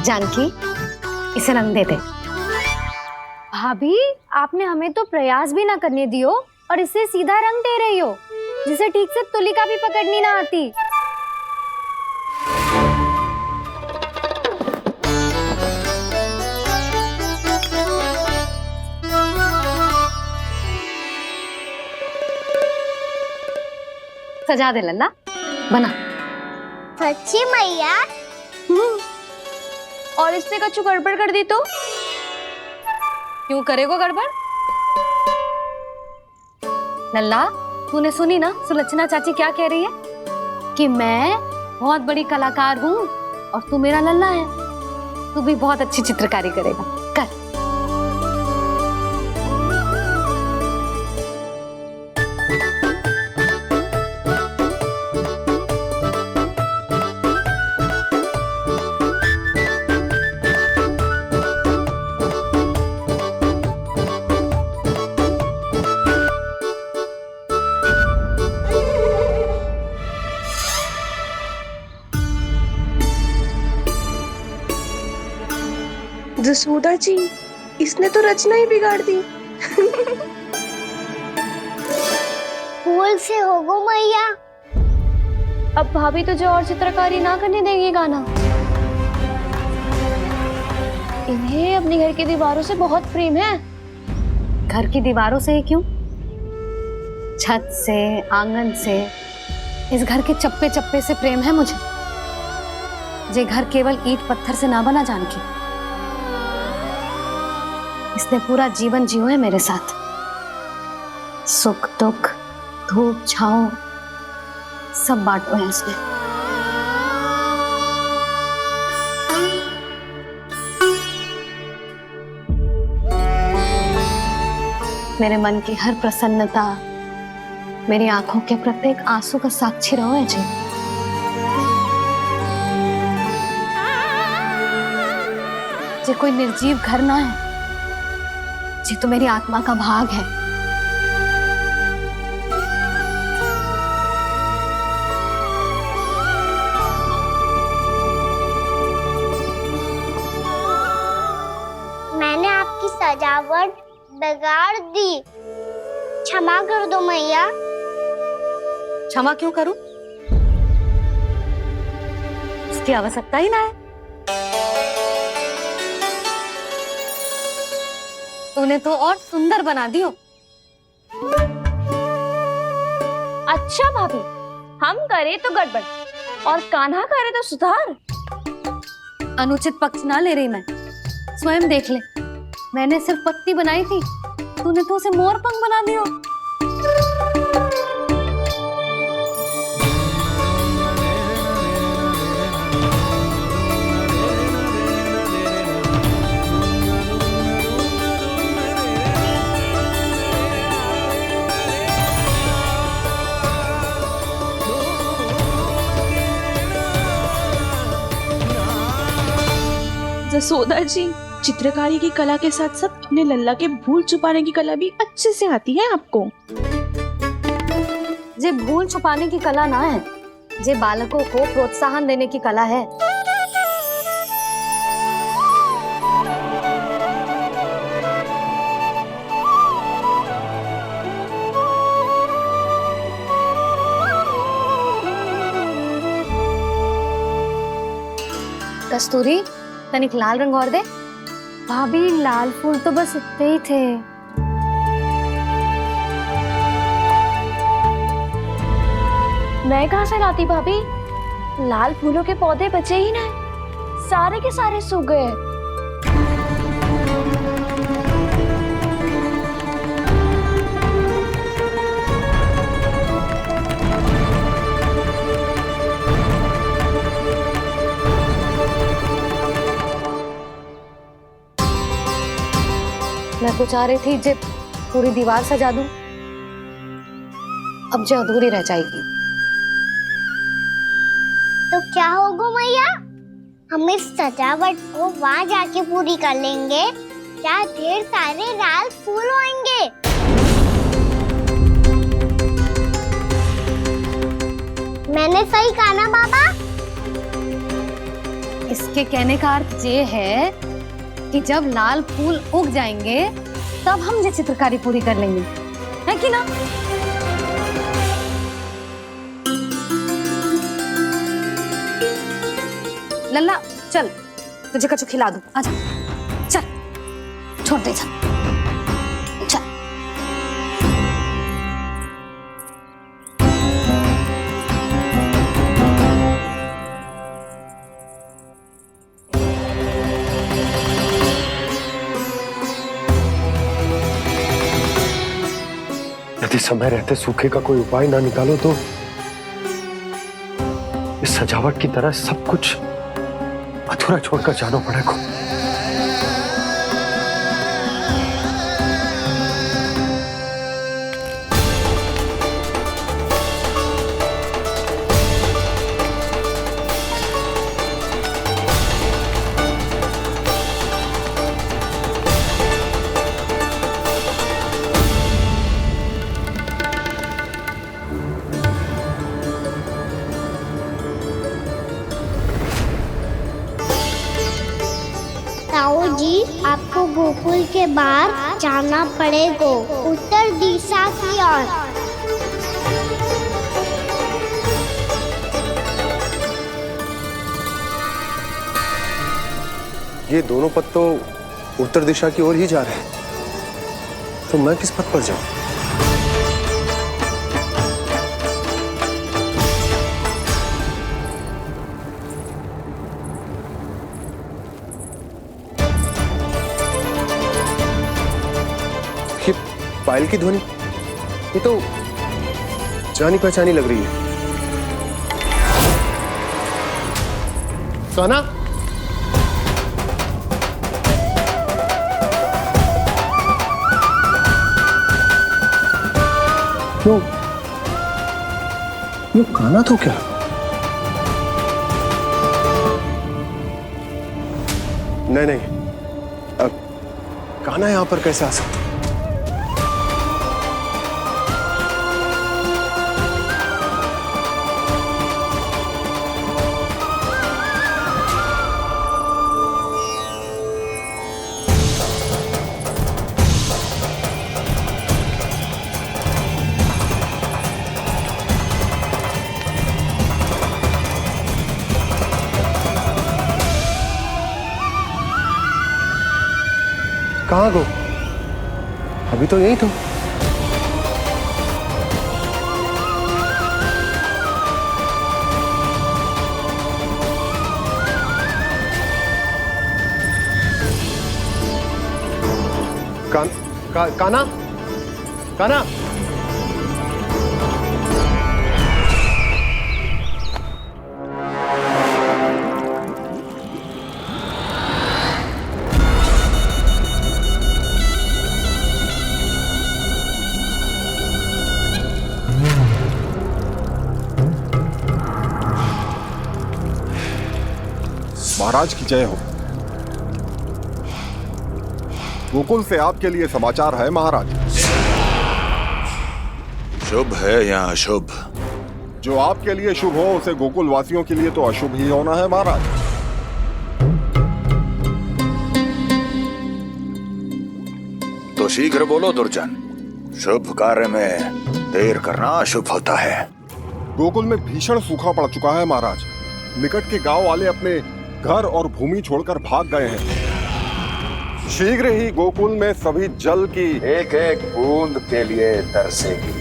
जानकी, इसे रंग दे दे। भाभी, आपने हमें तो प्रयास भी ना करने दियो और इसे सीधा रंग दे रही हो, जिसे ठीक से तुलिका भी पकड़नी ना आती। सजा दे लल्ला, बना। सच्ची मैया? और इसने कछु गड़बड़ कर दी तो? क्यों करेगो गड़बड़? लल्ला, तूने सुनी ना सुलक्षणा चाची क्या कह रही है? कि मैं बहुत बड़ी कलाकार हूँ और तू मेरा लल्ला है। तू भी बहुत अच्छी चित्रकारी करेगा, कर। जसोदा जी, इसने तो रचना ही बिगाड़ दी। फूल से होगो मैया। अब भाभी तुझे और चित्रकारी ना करने देंगी गाना। इन्हें अपने घर की दीवारों से बहुत प्रेम है। घर की दीवारों से ही क्यों? छत से, आंगन से, इस घर के चप्पे चप्पे से प्रेम है मुझे। ये घर केवल ईंट पत्थर से ना बना जानकी। इसने पूरा जीवन जियो है मेरे साथ। सुख दुख, धूप छांव सब बांटो है इसने। मेरे मन की हर प्रसन्नता, मेरी आंखों के प्रत्येक आंसू का साक्षी रहो है जी। ये कोई निर्जीव घर ना है, ये तो मेरी आत्मा का भाग है। मैंने आपकी सजावट बिगाड़ दी, क्षमा कर दो मैया। क्षमा क्यों करूं? इसकी आवश्यकता ही ना है। तूने तो और सुंदर बना दियो। अच्छा भाभी, हम करे तो गड़बड़ और कान्हा करे तो सुधार। अनुचित पक्ष ना ले रही मैं, स्वयं देख ले। मैंने सिर्फ पत्ती बनाई थी, तूने तो उसे मोरपंख बना दियो। जसोदा जी, चित्रकारी की कला के साथ साथ अपने लल्ला के भूल छुपाने की कला भी अच्छे से आती है आपको। ये भूल छुपाने की कला ना है, ये बालकों को प्रोत्साहन देने की कला है। कस्तूरी, तनिक लाल रंग और दे। भाभी, लाल फूल तो बस इतने ही थे। मैं कहाँ से लाती भाभी? लाल फूलों के पौधे बचे ही ना, सारे के सारे सूख गए। मैं तो चाह रही थी जे पूरी दीवार सजा दूं, अब जो अधूरी रह जाएगी। तो क्या होगा मैया? हम इस सजावट को वहाँ जाके पूरी कर लेंगे, जहाँ ढेर सारे लाल फूल होंगे। मैंने सही कहा ना बाबा? इसके कहने का अर्थ ये है कि जब लाल फूल उग जाएंगे तब हम ये चित्रकारी पूरी कर लेंगे, है कि ना? लल्ला चल, तुझे कछु खिला दूं, आजा चल, छोड़ दे चल। यदि समय रहते सूखे का कोई उपाय ना निकालो तो इस सजावट की तरह सब कुछ अधूरा छोड़कर जाना पड़ेगा। ताऊ जी, आपको गोकुल के बाहर जाना पड़ेगा, उत्तर दिशा की ओर। ये दोनों पथ तो उत्तर दिशा की ओर ही जा रहे हैं, तो मैं किस पथ पर जाऊं? ये पायल की ध्वनि, ये तो जानी पहचानी लग रही है। कान्हा, ये कान्हा तो क्या? नहीं, अब कान्हा यहां पर कैसे आ सकता? कहाँ गो? अभी तो यही तो। कान्हा, कान्हा, महाराज की जय हो। गोकुल से आपके लिए समाचार है महाराज। शुभ है या अशुभ? जो आपके लिए शुभ हो उसे गोकुल वासियों के लिए तो अशुभ ही होना है महाराज। तो शीघ्र बोलो दुर्जन, शुभ कार्य में देर करना अशुभ होता है। गोकुल में भीषण सूखा पड़ चुका है महाराज। निकट के गांव वाले अपने घर और भूमि छोड़कर भाग गए हैं। शीघ्र ही गोकुल में सभी जल की एक एक बूंद के लिए तरसेगी।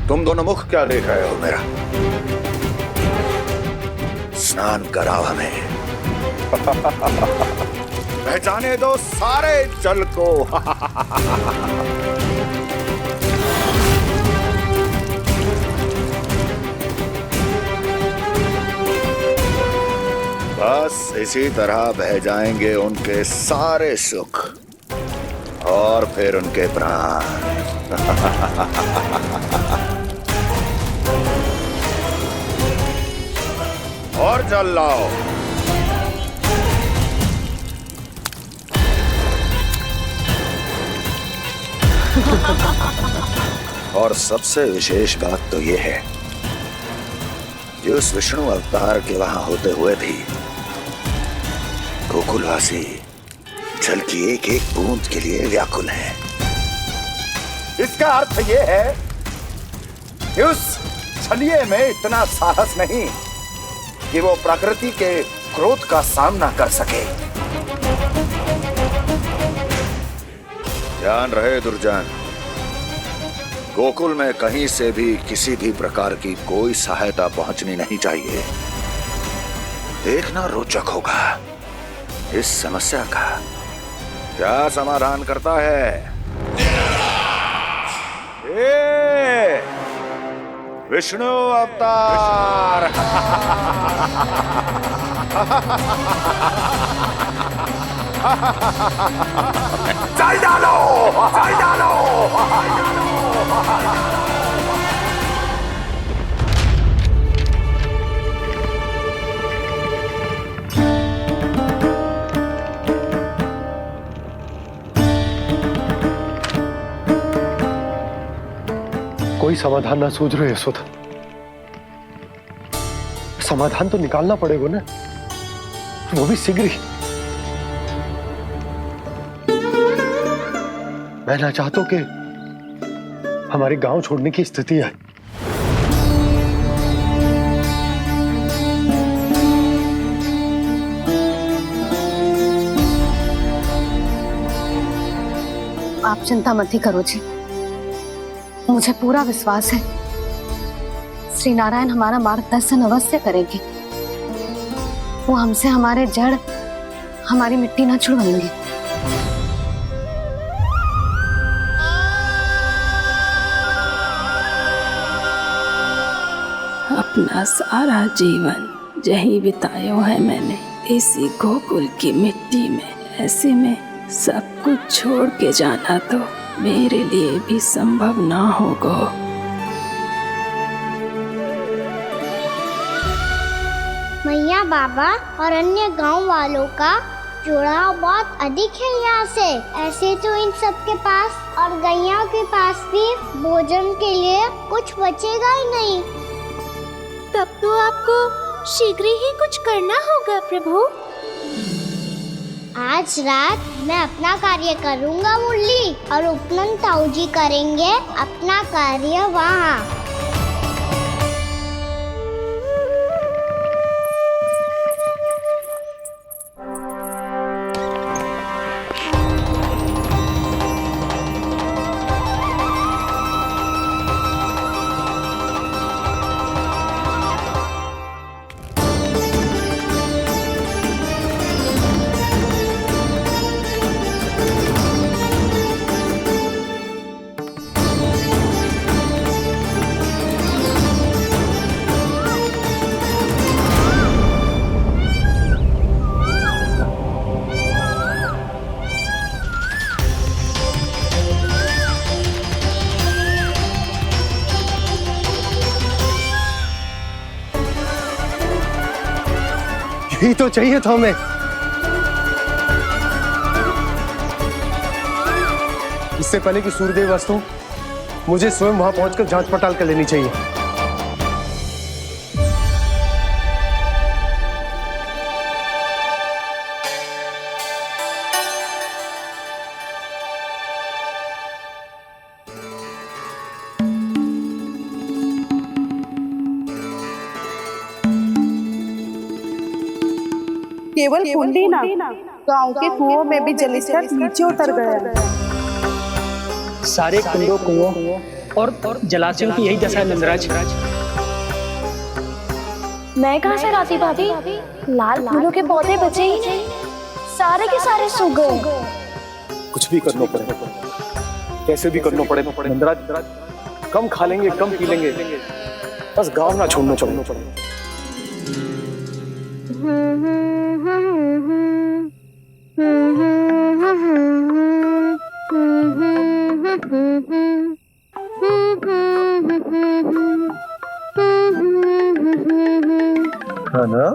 तुम दोनों मुख क्या देख रहे हो मेरा? स्नान कराओ हमें। पहचाने दो सारे जल को। बस इसी तरह बह जाएंगे उनके सारे सुख और फिर उनके प्राण। जल लाओ। और सबसे विशेष बात तो ये है कि उस विष्णु अवतार के वहां होते हुए भी गोकुलवासी जल की एक एक बूंद के लिए व्याकुल है। इसका अर्थ ये है कि उस छलिए में इतना साहस नहीं कि वो प्रकृति के क्रोध का सामना कर सके। ध्यान रहे दुर्जन, गोकुल में कहीं से भी किसी भी प्रकार की कोई सहायता पहुंचनी नहीं चाहिए। देखना रोचक होगा इस समस्या का क्या समाधान करता है। विष्णु अवतार। चल डालो, चल डालो। कोई समाधान ना सूझ रहे यशोदा। समाधान तो निकालना पड़ेगा ना, वो भी शीघ्र ही। मैं ना चाहता हूं कि हमारे गांव छोड़ने की स्थिति है। आप चिंता मत ही करो जी, मुझे पूरा विश्वास है श्री नारायण हमारा मार्गदर्शन अवश्य करेंगे। वो हमसे हमारे जड़, हमारी मिट्टी ना छुड़वाएंगे। अपना सारा जीवन यही बिताया है मैंने, इसी गोकुल की मिट्टी में। ऐसे में सब कुछ छोड़ के जाना तो मेरे लिए भी संभव ना होगा। मैया, बाबा और अन्य गांव वालों का जुड़ाव बहुत अधिक है यहाँ से। ऐसे तो इन सब के पास और गैया के पास भी भोजन के लिए कुछ बचेगा ही नहीं। तब तो आपको शीघ्र ही कुछ करना होगा प्रभु। आज रात मैं अपना कार्य करूँगा मुरली, और उपनंद ताऊ जी करेंगे अपना कार्य वहाँ। यही तो चाहिए था हमें। इससे पहले कि सूर्यदेव अस्त हो, मुझे स्वयं वहां पहुंचकर जांच पड़ताल कर लेनी चाहिए। केवल कुंडी ना, गांव के कुओं में भी जलस्तर नीचे उतर गया। सारे कुंडों, कुओं और जलाशयों की यही दशा है नंदराज। मैं कहाँ से लाती भाभी? लाल फूलों के पौधे बचे ही नहीं, सारे के सारे सूख गए। कुछ भी करना पड़ेगा, कैसे भी करना पड़ेगा नंदराज। कम खा लेंगे, कम पी लेंगे, बस गांव ना छोड़ना पड़ेगा। है ना?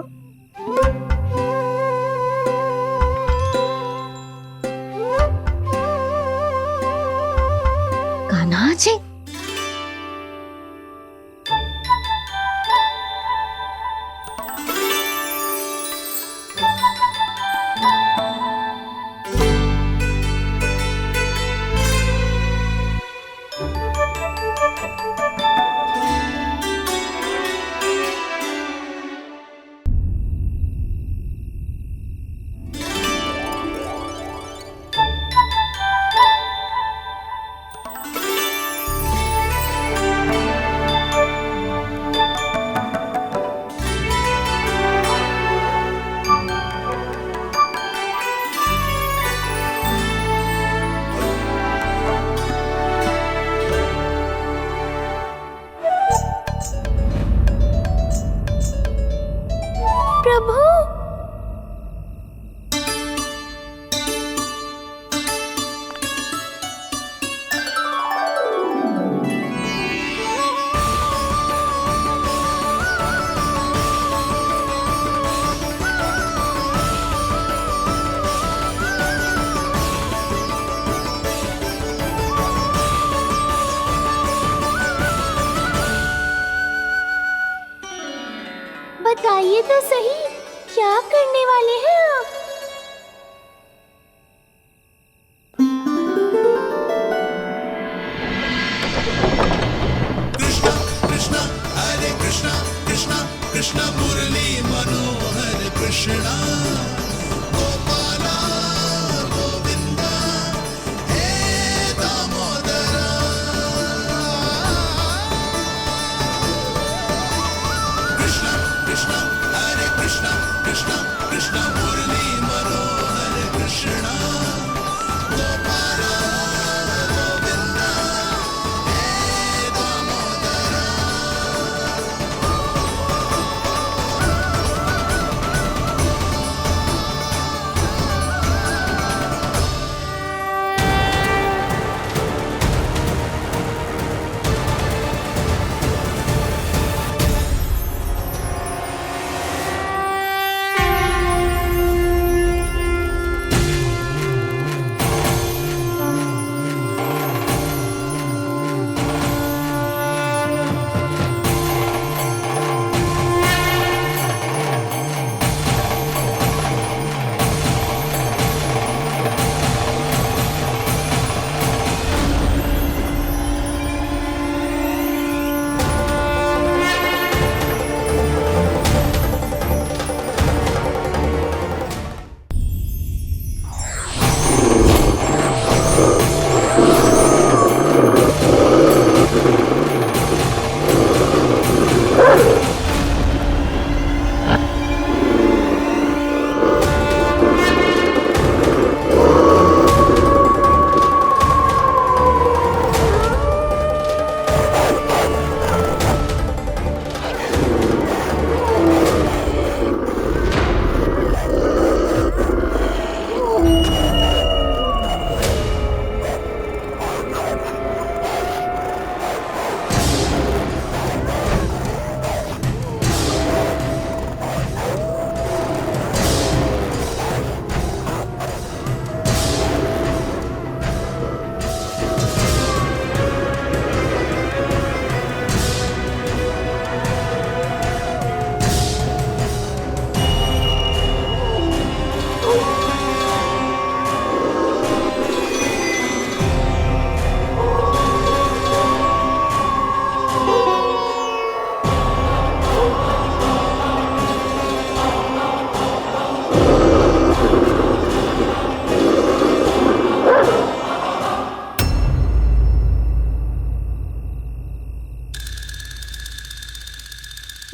प्रभु। बताइए तो सही, क्या करने वाले हैं आप? कृष्णा कृष्णा हरे कृष्णा कृष्णा कृष्णा मुरली मनोहर कृष्णा गोपाला गोविंदा हे दामोदरा। कृष्णा कृष्णा हरे कृष्णा कृष्णा कृष्णा मुरली मनोहर कृष्णा गोपाला गोविंदा हे दामोदरा।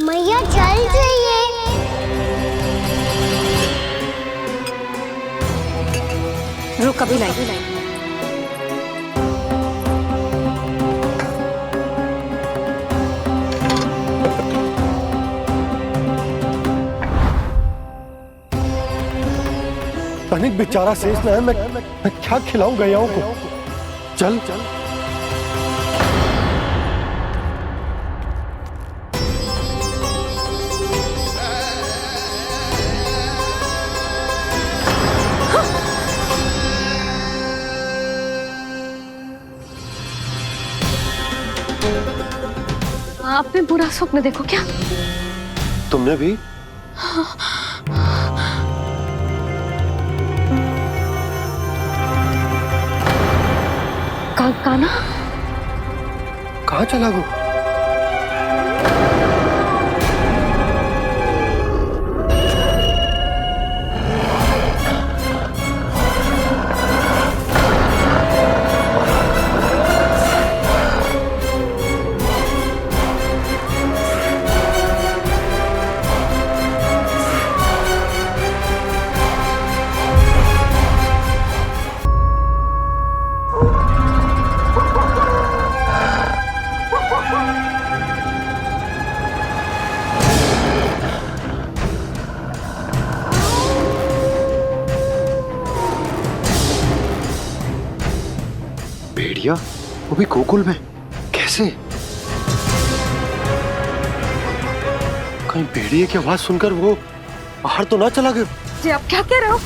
मैया जल जाइए। रुक अभी लाई। तनिक बेचारा शेष न है, मैं क्या खिलाऊं गयाओं को। चल चल आपने बुरा स्वप्न देखो क्या? तुमने भी? काना कहाँ चला गो? भेड़िया, वो भी गोकुल में, कैसे? कहीं भेड़िए की आवाज सुनकर वो बाहर तो ना चला गया? जी आप क्या कह रहे हो?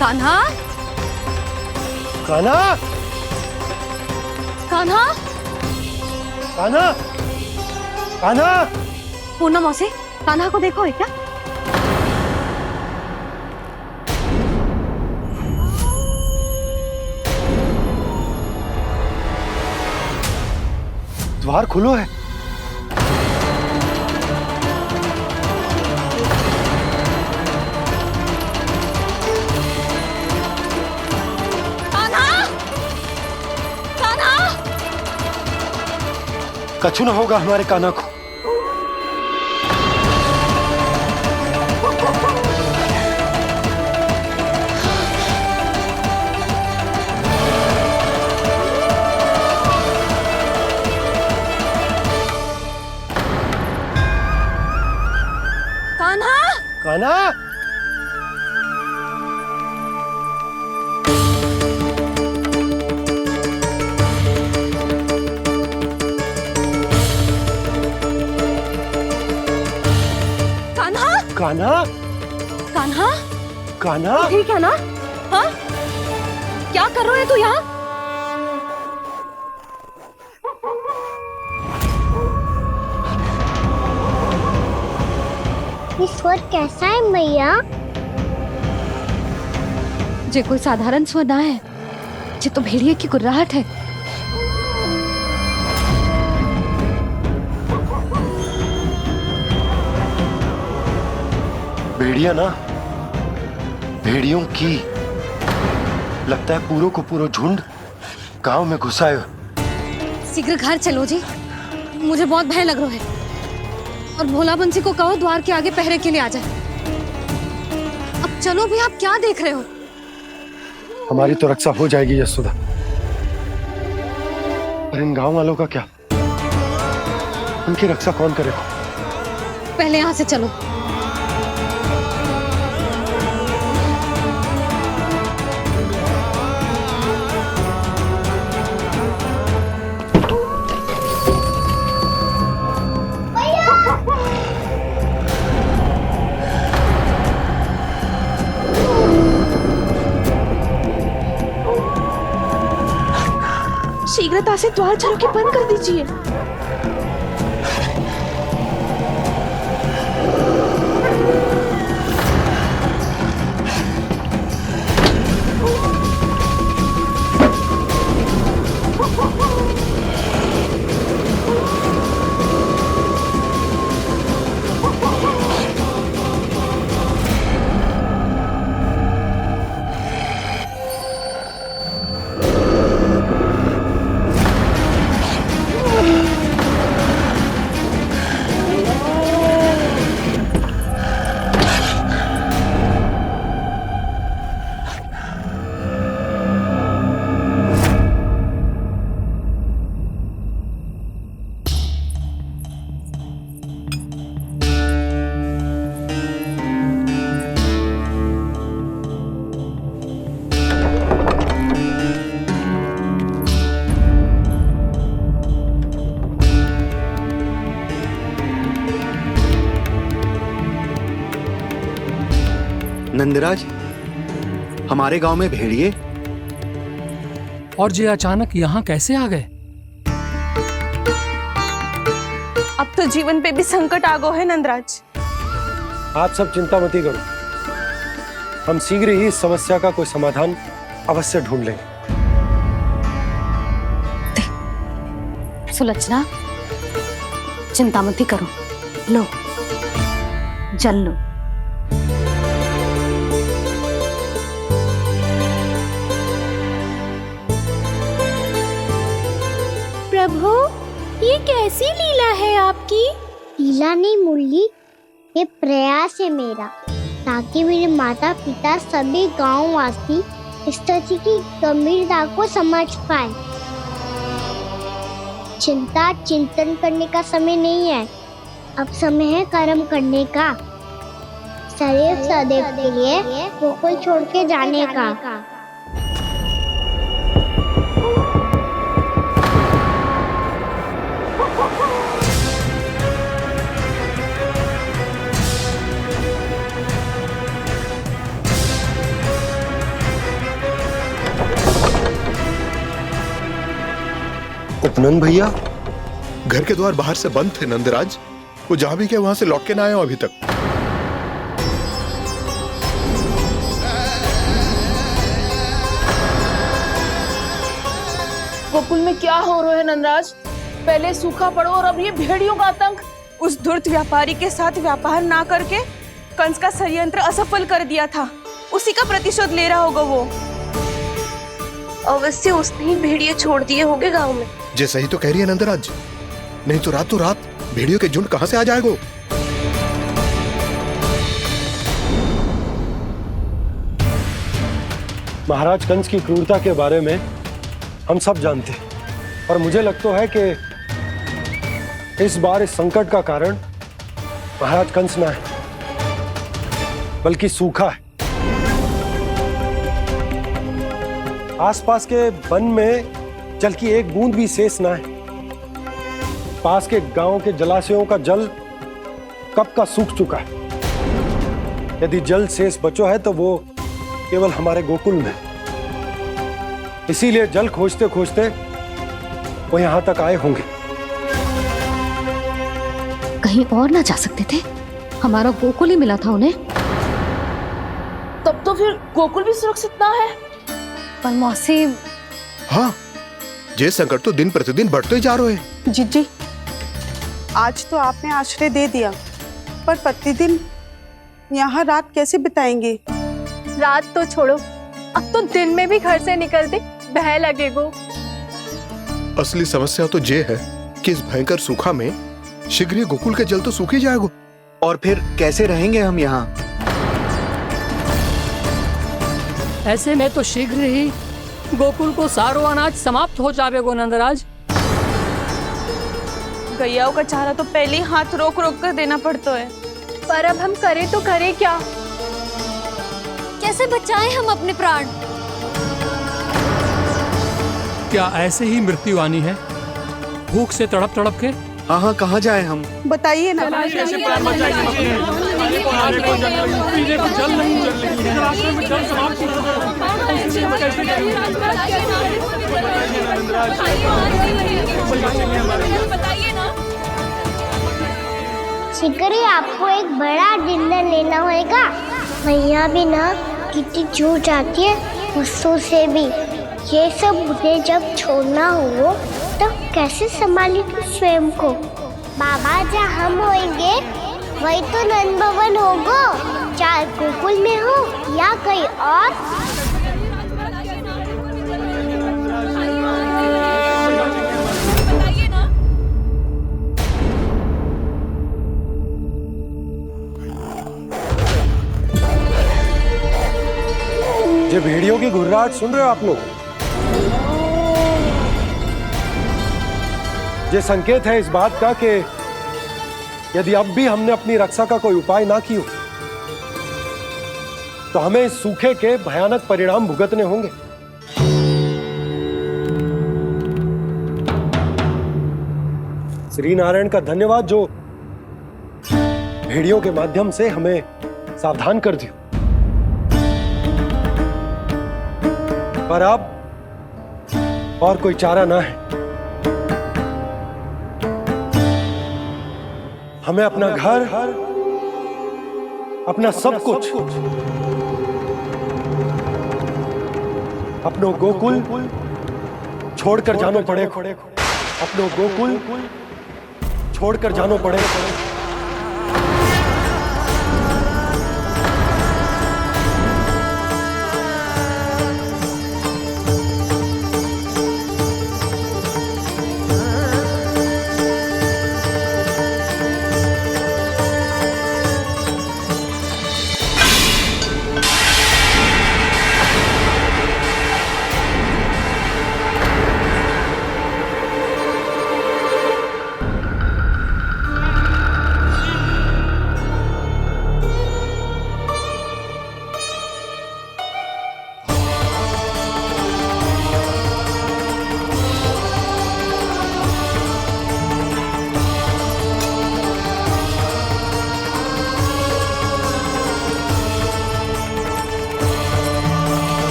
कान्हा, कान्हा, कान्हा, कान्हा, कान्हा! पूर्णा मौसी, कान्हा को देखो है क्या? द्वार खुलो है। कछु ना होगा हमारे कान्हा को। कान्हा, कान्हा, कान्हा, कान्हा, कान्हा, ठीक है ना? हाँ? क्या कर रहे हो तू यहाँ? ये स्वर कैसा है मैया? जे कोई साधारण स्वर ना है, जे तो भेड़िए की गुर्राहट है। भेड़िया ना, भेड़ियों की, लगता है पूरो को पूरो झुंड गांव में घुसा है। शीघ्र घर चलो जी, मुझे बहुत भय लग रहा है। और भोला बंसी को कहो द्वार के आगे पहरे के लिए आ जाए। अब चलो भी, आप क्या देख रहे हो? हमारी तो रक्षा हो जाएगी यशोदा, पर इन गांव वालों का क्या? उनकी रक्षा कौन करेगा? पहले यहाँ से चलो। शीघ्रता से द्वार चलो के बंद कर दीजिए। नंदराज, हमारे गांव में भेड़िए और ये अचानक यहाँ कैसे आ गए? अब तो जीवन पे भी संकट आ गो है नंदराज। आप सब चिंता मत करो, हम शीघ्र ही इस समस्या का कोई समाधान अवश्य ढूंढ लेंगे। सुलक्षणा, चिंता मत करो, लो जल लो। प्रभु, ये कैसी लीला है आपकी? लीला नहीं मुरली, ये प्रयास है मेरा, ताकि मेरे माता पिता सभी गांव वासी इस स्थिति की गंभीरता को समझ पाए। चिंता चिंतन करने का समय नहीं है, अब समय है कर्म करने का, सदैव सदैव के लिए गोकुल छोड़ के जाने का। सुनन भैया, घर के द्वार बाहर से बंद थे नंदराज। वो जहां भी गए वहां से लौट के ना आए हो अभी तक। गोकुल में क्या हो रहा है नंदराज? पहले सूखा पड़ो और अब ये भेड़ियों का आतंक। उस धूर्त व्यापारी के साथ व्यापार ना करके कंस का षड्यंत्र असफल कर दिया था, उसी का प्रतिशोध ले रहा होगा वो। अवश्य उसने ही भेड़िए छोड़ दिए होंगे गांव में। जे सही तो कह रही है नंदराज, नहीं तो रात भेड़ियों के झुंड कहां से आ जाएगा? महाराज कंस की क्रूरता के बारे में हम सब जानते हैं, और मुझे लगता है कि इस बार इस संकट का कारण महाराज कंस ना है, बल्कि सूखा है। आसपास के वन में जल की एक बूंद भी शेष ना है। पास के गांव के जलाशयों का जल कब का सूख चुका है। यदि जल शेष बचो है तो वो केवल हमारे गोकुल में। इसीलिए जल खोजते खोजते वो यहां तक आए होंगे। कहीं और ना जा सकते थे? हमारा गोकुल ही मिला था उन्हें। तब तो फिर गोकुल भी सुरक्षित ना है। पर मौसी, हाँ, ये संकट तो दिन प्रतिदिन बढ़ते जा रहे हैं। जीजी, आज तो आपने आश्रय दे दिया, पर प्रतिदिन यहाँ रात कैसे बिताएंगे? रात तो छोड़ो, अब तो दिन में भी घर से निकलते भय लगेगो। असली समस्या तो ये है कि इस भयंकर सूखा में शीघ्र ही गोकुल के जल तो सूख ही जाएगा। और फिर कैसे रहेंगे हम यहाँ? ऐसे में तो शीघ्र ही गोकुल को सारो अनाज समाप्त हो जाएगो नंदराज। गैयाओं का चारा तो पहले ही हाथ रोक रोक कर देना पड़ता है। पर अब हम करें तो करें क्या? कैसे बचाएं हम अपने प्राण? क्या ऐसे ही मृत्यु आनी है, भूख से तड़प तड़प के? हाँ हाँ, कहाँ जाए हम? बताइए ना। कैसे प्राण बचाएं? पीने को जल नहीं, जल नहीं है, रास्ते में जल समाप्त हो शिकारी, आपको एक बड़ा डिनर लेना होगा। मैया भी ना कितनी जूझ जाती है गुस्सों से भी। ये सब मुझे जब छोड़ना हो तो कैसे संभाली तू स्वयं को? बाबा जहाँ हम होंगे वही तो नंद भवन होगा, चाहे गोकुल में हो या कहीं और। ये भेड़ियों की घुर्राहट सुन रहे हो आप लोग? ये संकेत है इस बात का कि यदि अब भी हमने अपनी रक्षा का कोई उपाय ना किया तो हमें इस सूखे के भयानक परिणाम भुगतने होंगे। श्री नारायण का धन्यवाद जो भेड़ियों के माध्यम से हमें सावधान कर दिया। पर अब और कोई चारा ना है। हमें अपना घर, अपना सब कुछ, अपनो गोकुल छोड़कर जानो पड़े। अपनो गोकुल छोड़कर जानो पड़े।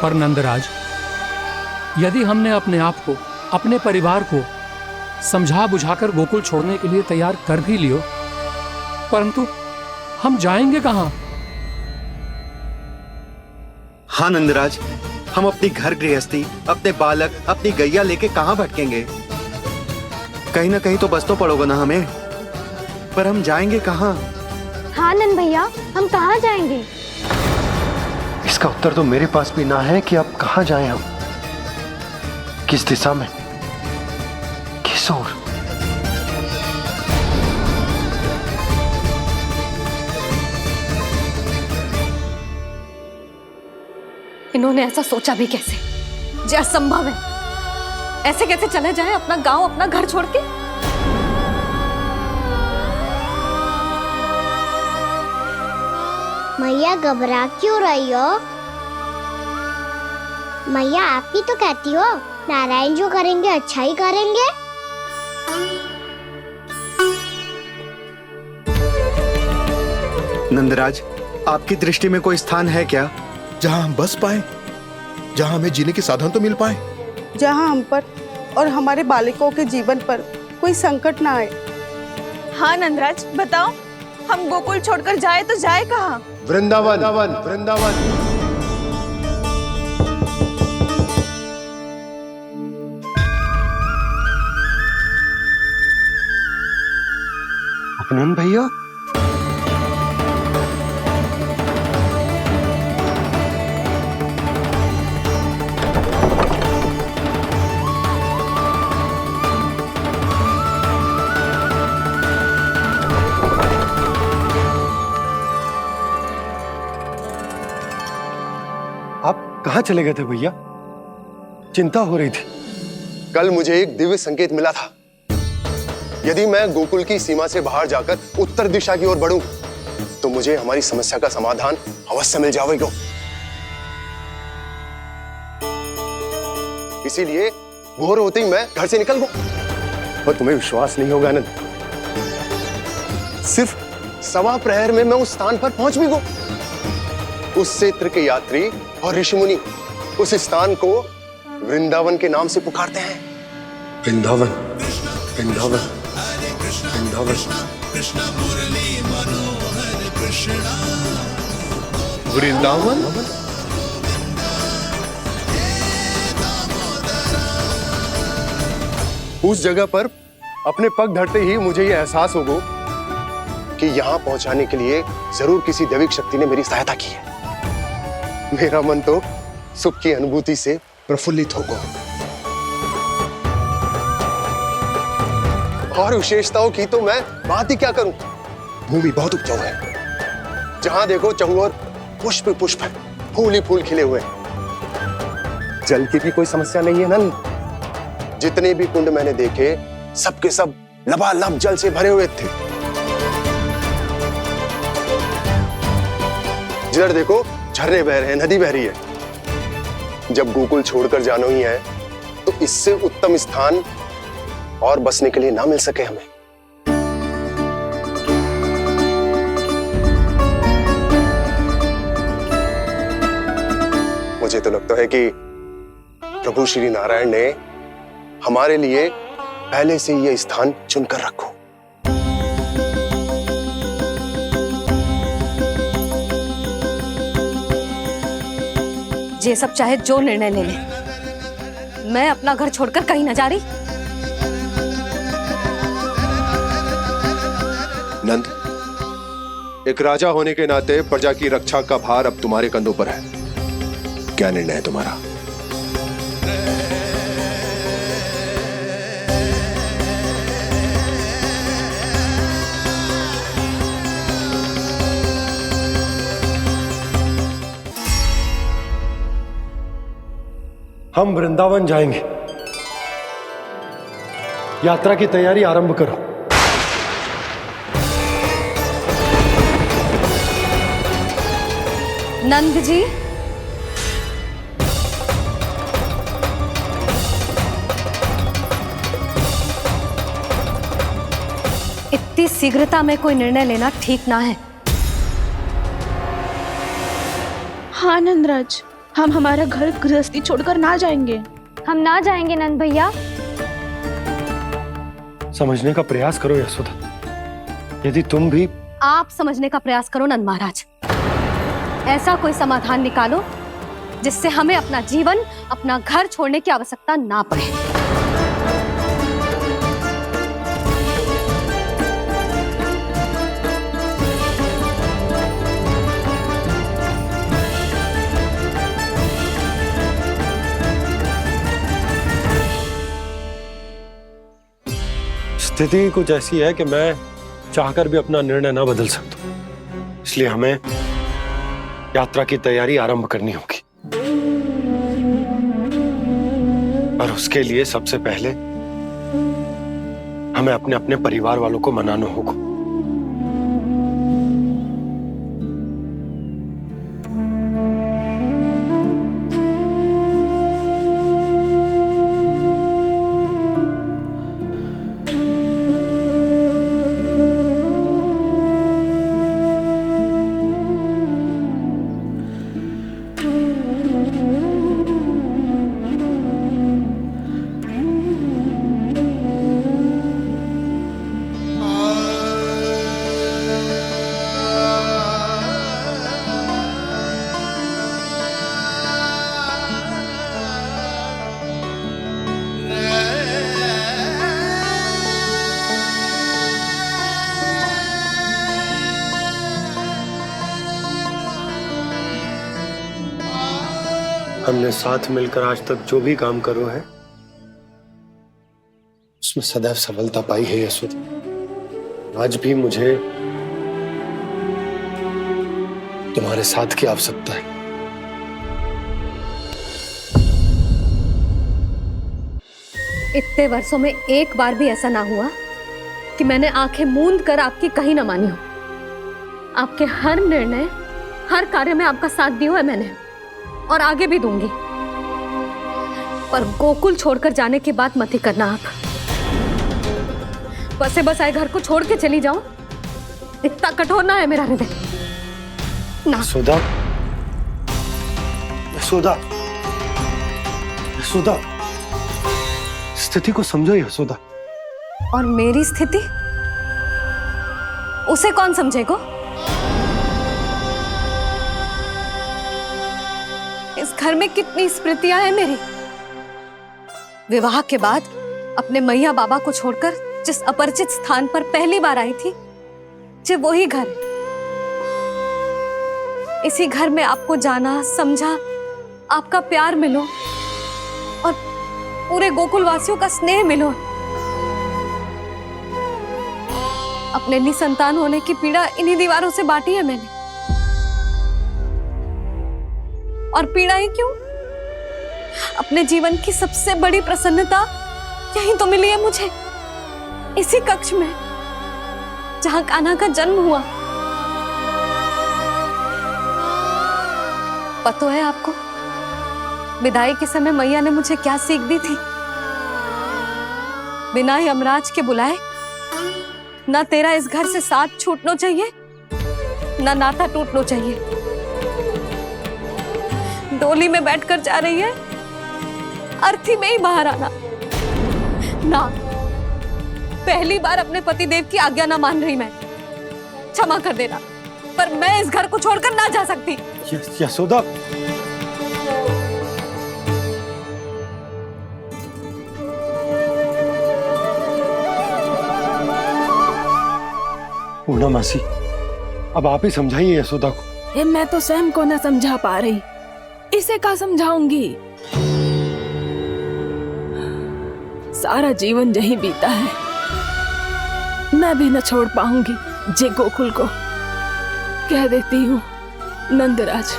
पर नंदराज, यदि हमने अपने आप को, अपने परिवार को समझा बुझाकर गोकुल छोड़ने के लिए तैयार कर भी लियो, परंतु हम जाएंगे कहां? हाँ नंदराज, हम अपनी घर गृहस्थी, अपने बालक, अपनी गैया लेके कहाँ भटकेंगे? कहीं ना कहीं तो बस तो पड़ोगे ना हमें, पर हम जाएंगे कहाँ? हाँ नंद भैया, हम कहाँ जाएंगे? इसका उत्तर तो मेरे पास भी ना है कि अब कहाँ जाएं हम, किस दिशा में, किस ओर। इन्होंने ऐसा सोचा भी कैसे? जो असंभव है। ऐसे कैसे चले जाए अपना गांव, अपना घर छोड़ के? मैया घबरा क्यों रही हो? मैया आप ही तो कहती हो नारायण जो करेंगे अच्छा ही करेंगे। नंदराज, आपकी दृष्टि में कोई स्थान है क्या जहां हम बस पाए, जहां हमें जीने के साधन तो मिल पाए, जहाँ हम पर और हमारे बालकों के जीवन पर कोई संकट ना आए? हाँ नंदराज, बताओ, हम गोकुल छोड़कर जाए तो जाए कहाँ? वृंदावन, वृंदावन। अपनन भैया, आप कहाँ चले गए थे भैया? चिंता हो रही थी। कल मुझे एक दिव्य संकेत मिला था। यदि मैं गोकुल की सीमा से बाहर जाकर उत्तर दिशा की ओर बढ़ूं, तो मुझे हमारी समस्या का समाधान अवश्य मिल जाएगा। इसीलिए भोर होते ही मैं घर से निकल गया। और तुम्हें विश्वास नहीं होगा आनंद, सिर्फ 1.25 प्रहर में मैं उस स्थान पर पहुंच भी गया। उस क्षेत्र के यात्री और ऋषिमुनि उस स्थान को वृंदावन के नाम से पुकारते हैं। वृंदावन, वृंदावन, वृंदावन। वृंदावन। उस जगह पर अपने पग धरते ही मुझे यह एहसास होगा कि यहां पहुंचाने के लिए जरूर किसी दैविक शक्ति ने मेरी सहायता की है। मेरा मन तो सुख की अनुभूति से प्रफुल्लित होगा। और विशेषताओं की तो मैं बात ही क्या करूं। भूमि बहुत उपजाऊ है, जहां देखो चहुओर पुष्प पुष्प है, फूल ही फूल खिले हुए हैं। जल की भी कोई समस्या नहीं है नंद। जितने भी कुंड मैंने देखे, सबके सब लबालब जल से भरे हुए थे। जिधर देखो झरने बह रहे हैं, नदी बह रही है। जब गोकुल छोड़कर जाना ही है, तो इससे उत्तम स्थान और बसने के लिए ना मिल सके हमें। मुझे तो लगता है कि प्रभु श्री नारायण ने हमारे लिए पहले से यह स्थान चुनकर रखो। ये सब चाहे जो निर्णय ले ले, मैं अपना घर छोड़कर कहीं न जा रही। नंद, एक राजा होने के नाते प्रजा की रक्षा का भार अब तुम्हारे कंधों पर है। क्या निर्णय है तुम्हारा? हम वृंदावन जाएंगे। यात्रा की तैयारी आरंभ करो। नंद जी, इतनी शीघ्रता में कोई निर्णय लेना ठीक ना है। हाँ नंदराज, हम हमारा घर गृहस्थी छोड़कर ना जाएंगे। हम ना जाएंगे नंद भैया। समझने का प्रयास करो यशोदा। यदि तुम भी आप समझने का प्रयास करो नंद महाराज। ऐसा कोई समाधान निकालो जिससे हमें अपना जीवन, अपना घर छोड़ने की आवश्यकता ना पड़े। स्थिति कुछ ऐसी है कि मैं चाहकर भी अपना निर्णय ना बदल सकता, इसलिए हमें यात्रा की तैयारी आरंभ करनी होगी। और उसके लिए सबसे पहले हमें अपने अपने परिवार वालों को मनाना होगा। हमने साथ मिलकर आज तक जो भी काम करो है उसमें सदैव सफलता पाई है यशोदा। आज भी मुझे तुम्हारे साथ की आवश्यकता है। इतने वर्षों में एक बार भी ऐसा ना हुआ कि मैंने आंखें मूंद कर आपकी कहीं ना मानी हो। आपके हर निर्णय, हर कार्य में आपका साथ दिया है मैंने, और आगे भी दूंगी। पर गोकुल छोड़कर जाने की बात मत ही करना आप। बसे बसाए घर को छोड़ के चली जाऊं, इतना कठोर ना है मेरा हृदय ना। यशोदा, यशोदा, यशोदा, स्थिति को समझो यशोदा। और मेरी स्थिति उसे कौन समझेगा? इस घर में कितनी स्मृतियां हैं मेरी। विवाह के बाद अपने मैया बाबा को छोड़कर जिस अपरिचित स्थान पर पहली बार आई थी, जो वही घर। इसी घर में आपको जाना, समझा, आपका प्यार मिलो और पूरे गोकुल वासियों का स्नेह मिलो। अपने निसंतान होने की पीड़ा इन्हीं दीवारों से बांटी है मैंने। और पीड़ा ही क्यों? अपने जीवन की सबसे बड़ी प्रसन्नता यहीं तो मिली है मुझे, इसी कक्ष में जहां कान्हा का जन्म हुआ। पता है आपको विदाई के समय मैया ने मुझे क्या सीख दी थी? बिना यमराज के बुलाए ना तेरा इस घर से साथ छूटना चाहिए, ना नाता टूटना चाहिए। डोली में बैठकर जा रही है, अर्थी में ही बाहर आना ना। पहली बार अपने पति देव की आज्ञा ना मान रही मैं, क्षमा कर देना, पर मैं इस घर को छोड़कर ना जा सकती। यशोदा, पूर्णा मासी, अब आप ही समझाइए यशोदा को। ये मैं तो स्वयं को न समझा पा रही, इसे क्या समझाऊंगी? सारा जीवन यही बीता है, मैं भी न छोड़ पाऊंगी जे गोकुल को। कह देती हूँ नंदराज।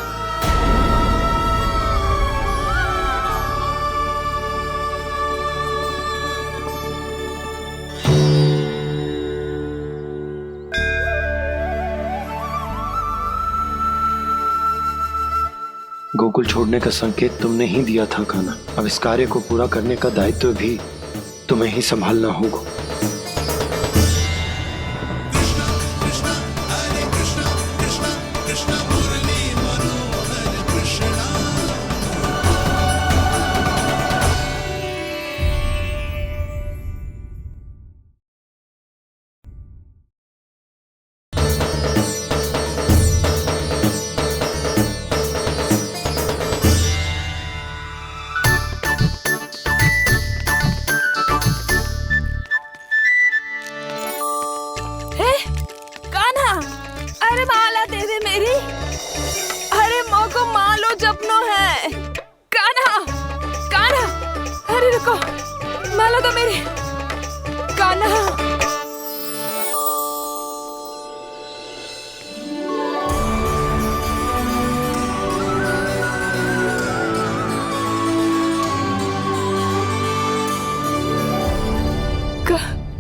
गोकुल छोड़ने का संकेत तुमने ही दिया था कान्हा। अब इस कार्य को पूरा करने का दायित्व भी तुम्हें ही संभालना होगा। सपनों है। कान्हा, कान्हा, अरे रुको, माला तो मेरी। कान्हा,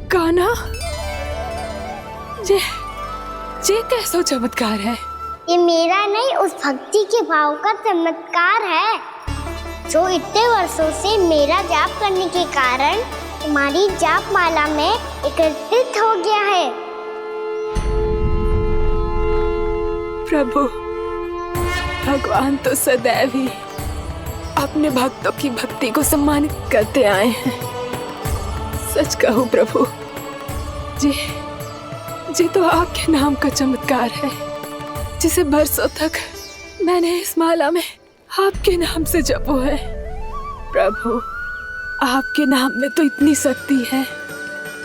कान्हा, ये कैसा चमत्कार है? ये मेरा नहीं, उस भक्ति के भाव का चमत्कार है जो इतने वर्षों से मेरा जाप करने के कारण तुम्हारी जाप माला में एकत्रित हो गया है। प्रभु, भगवान तो सदैव ही अपने भक्तों की भक्ति को सम्मानित करते आए हैं। सच कहूँ प्रभु, जी तो आपके नाम का चमत्कार है, जिसे बरसों तक मैंने इस माला में आपके नाम से जपो है। प्रभु, आपके नाम में तो इतनी शक्ति है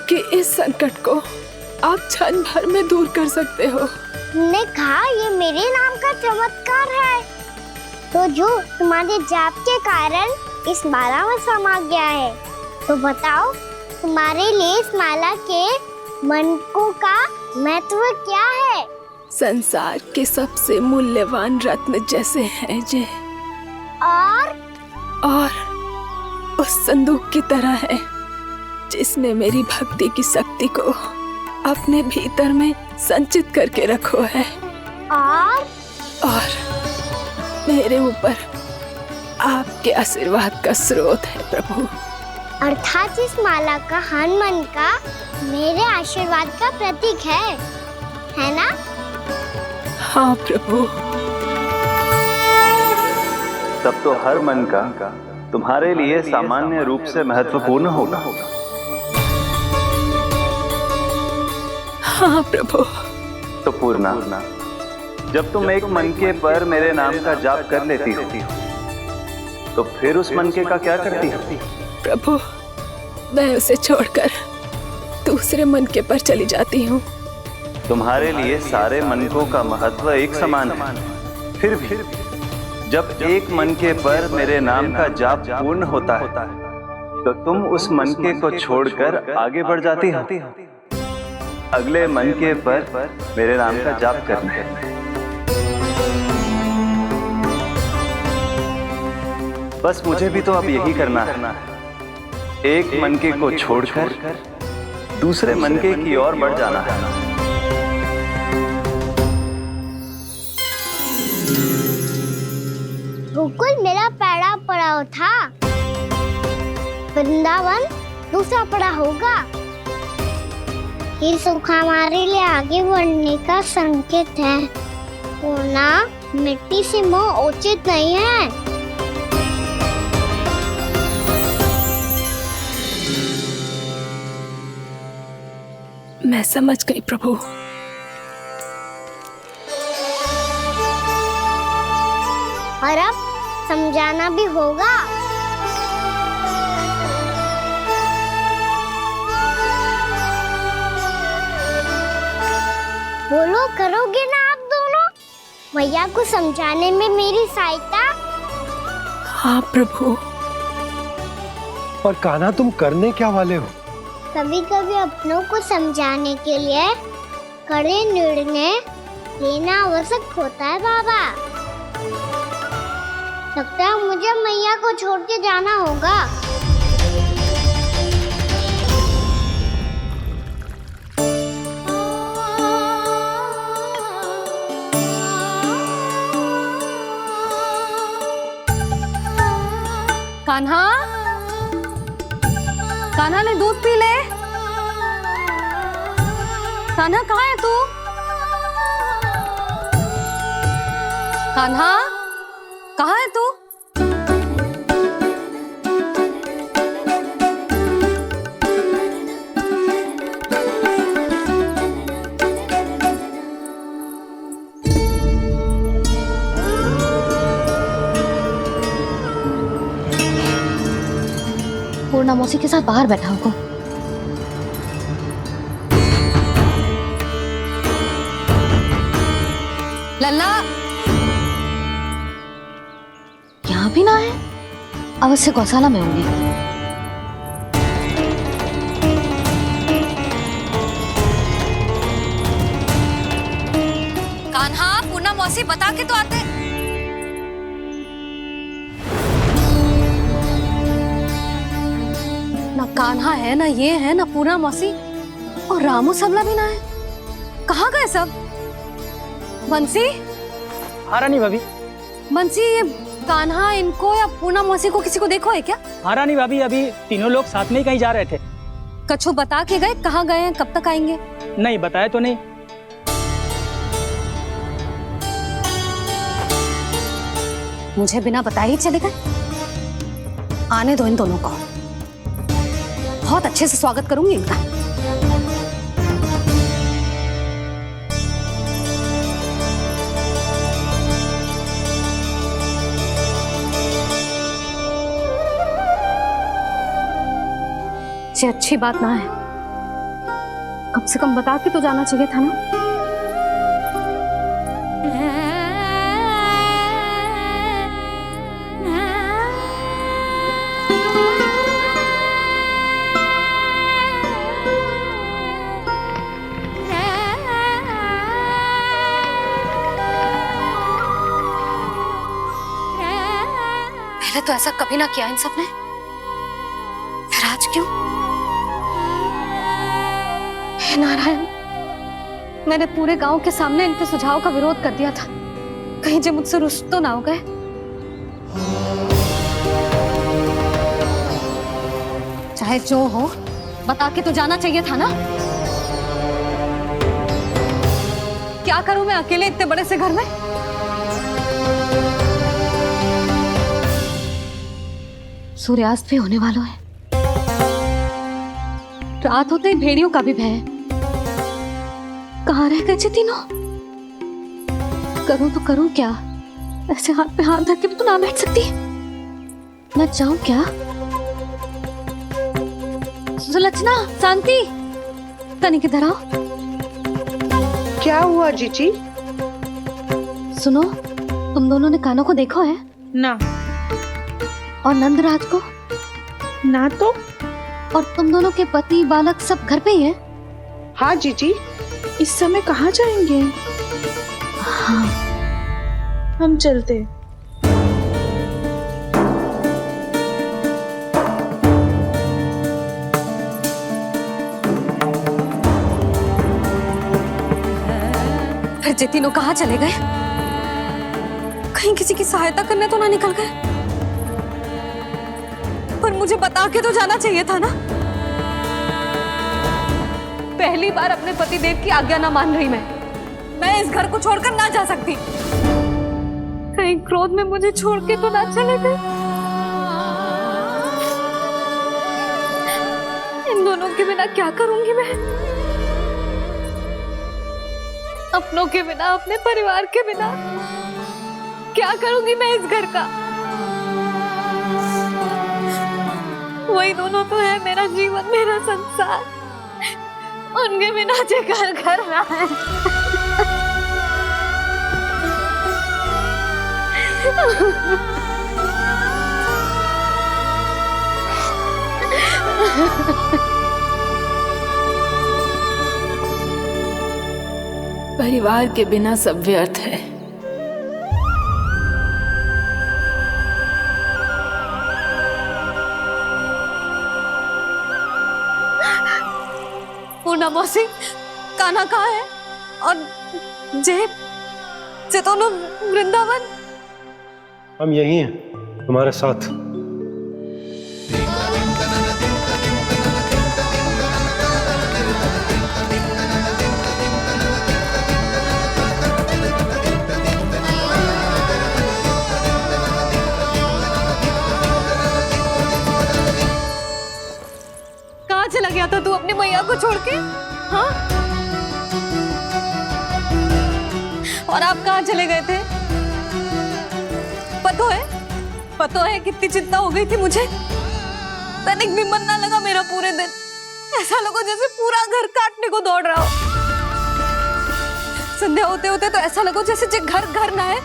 कि इस संकट को आप क्षण भर में दूर कर सकते हो। तुमने कहा ये मेरे नाम का चमत्कार है, तो जो तुम्हारे जाप के कारण इस माला में समा गया है, तो बताओ तुम्हारे लिए इस माला के मनकों का महत्व क्या है? संसार के सबसे मूल्यवान रत्न जैसे हैं जे, और उस संदूक की तरह है जिसने मेरी भक्ति की शक्ति को अपने भीतर में संचित करके रखो है, और मेरे ऊपर आपके आशीर्वाद का स्रोत है प्रभु। अर्थात इस माला का हनुमान का मेरे आशीर्वाद का प्रतीक है ना? हाँ प्रभु। तब तो हर मन का तुम्हारे लिए सामान्य रूप से महत्वपूर्ण होगा। हाँ प्रभु। तो पूर्णा, जब तुम एक मनके पर मेरे नाम का जाप कर लेती हो, तो फिर उस मनके का क्या करती हो? प्रभु, मैं उसे छोड़कर दूसरे मनके पर चली जाती हूँ। तुम्हारे लिए सारे मनकों का महत्व एक समान है। फिर भी जब एक मनके पर मेरे नाम का जाप पूर्ण होता है, तो तुम उस मनके को छोड़कर आगे बढ़ जाती हो अगले मनके पर मेरे नाम का जाप करने। बस मुझे भी तो अब यही करना है, एक मनके को छोड़कर दूसरे मनके की ओर बढ़ जाना है। गोकुल मेरा पहला पड़ाव था, वृंदावन दूसरा पड़ा होगा। ये सुख हमारे लिए आगे बढ़ने का संकेत है, पूर्णा, मिट्टी से मोह उचित नहीं है। मैं समझ गई प्रभु। और अब समझाना भी होगा। बोलो, करोगे ना आप दोनों? भैया को समझाने में मेरी सहायता? हाँ प्रभु। पर कान्हा, तुम करने क्या वाले हो? कभी कभी अपनों को समझाने के लिए कड़े निर्णय लेना आवश्यक होता है बाबा। लगता है मुझे मैया को छोड़ के जाना होगा। कान्हा, कान्हा ने दूध पी ले। कान्हा कहाँ है तू? कान्हा, कहाँ है तू? पूर्णा मौसी के साथ बाहर बैठा होगा। लल्ला, भाभी ना है, अवश्य गौशाला में होंगे। कान्हा, पूनम मौसी बता के तो आते। ना कान्हा है, ना ये है, ना पूनम मौसी, और रामू सबला भी ना है। कहाँ गए सब? बंसी? हाँ रानी भाभी। बंसी, ये कान्हा इनको या पूनम मौसी को किसी को देखो है क्या? हाँ रानी भाभी, अभी तीनों लोग साथ में ही कहीं जा रहे थे। कछु बता के गए कहाँ गए हैं, कब तक आएंगे? नहीं बताया तो नहीं। मुझे बिना बताए ही चले गए? आने दो इन दोनों को, बहुत अच्छे से स्वागत करूंगी इनका। ये अच्छी बात ना है, कम से कम बता के तो जाना चाहिए था ना। पहले तो ऐसा कभी ना किया इन सब ने, फिर आज क्यों? हे नारायण, मैंने पूरे गांव के सामने इनके सुझाव का विरोध कर दिया था, कहीं जो मुझसे रुष्ट तो ना हो गए। चाहे जो हो, बता के तो जाना चाहिए था ना। क्या करूं मैं अकेले इतने बड़े से घर में? सूर्यास्त भी होने वाला है, रात होते ही भेड़ियों का भी भय है। कहाँ रह गए तीनों? करूं तो करूं क्या? ऐसे हाथ पे हाथ धर के भी तो ना बैठ सकती। मैं जाऊं क्या? सुलक्षणा, शांति, तनिक इधर आओ। क्या हुआ जीजी? सुनो, तुम दोनों ने कानों को देखो है? ना। और नंदराज को? ना तो। और तुम दोनों के पति बालक सब घर पे ही हैं? हाँ जीजी, इस समय कहाँ जाएंगे? हाँ, हम चलते। फिर ये तीनों कहाँ चले गए? कहीं किसी की सहायता करने तो ना निकल गए? पर मुझे बता के तो जाना चाहिए था ना। पहली बार अपने पतिदेव की आज्ञा ना मान रही मैं इस घर को छोड़कर ना जा सकती। कहीं क्रोध में मुझे छोड़ के तो ना चले गए। इन दोनों के बिना क्या करूंगी मैं? अपनों के बिना, अपने परिवार के बिना क्या करूंगी मैं इस घर का? वही दोनों तो है मेरा जीवन, मेरा संसार। उनके बिना जे घर घर रहा है। परिवार के बिना सब व्यर्थ है। पूनम मौसी, कान्हा कहाँ है? और जे दोनों वृंदावन? हम यही हैं, तुम्हारे साथ। कहाँ चला गया था तू अपनी मैया को छोड़ के? हाँ? और आप कहाँ चले गए थे? पतो है कितनी चिंता हो गई थी मुझे। तनिक भी मन ना लगा मेरा पूरे दिन। ऐसा लगा जैसे पूरा घर काटने को दौड़ रहा हो। संध्या होते होते तो ऐसा लगा जैसे घर घर ना है,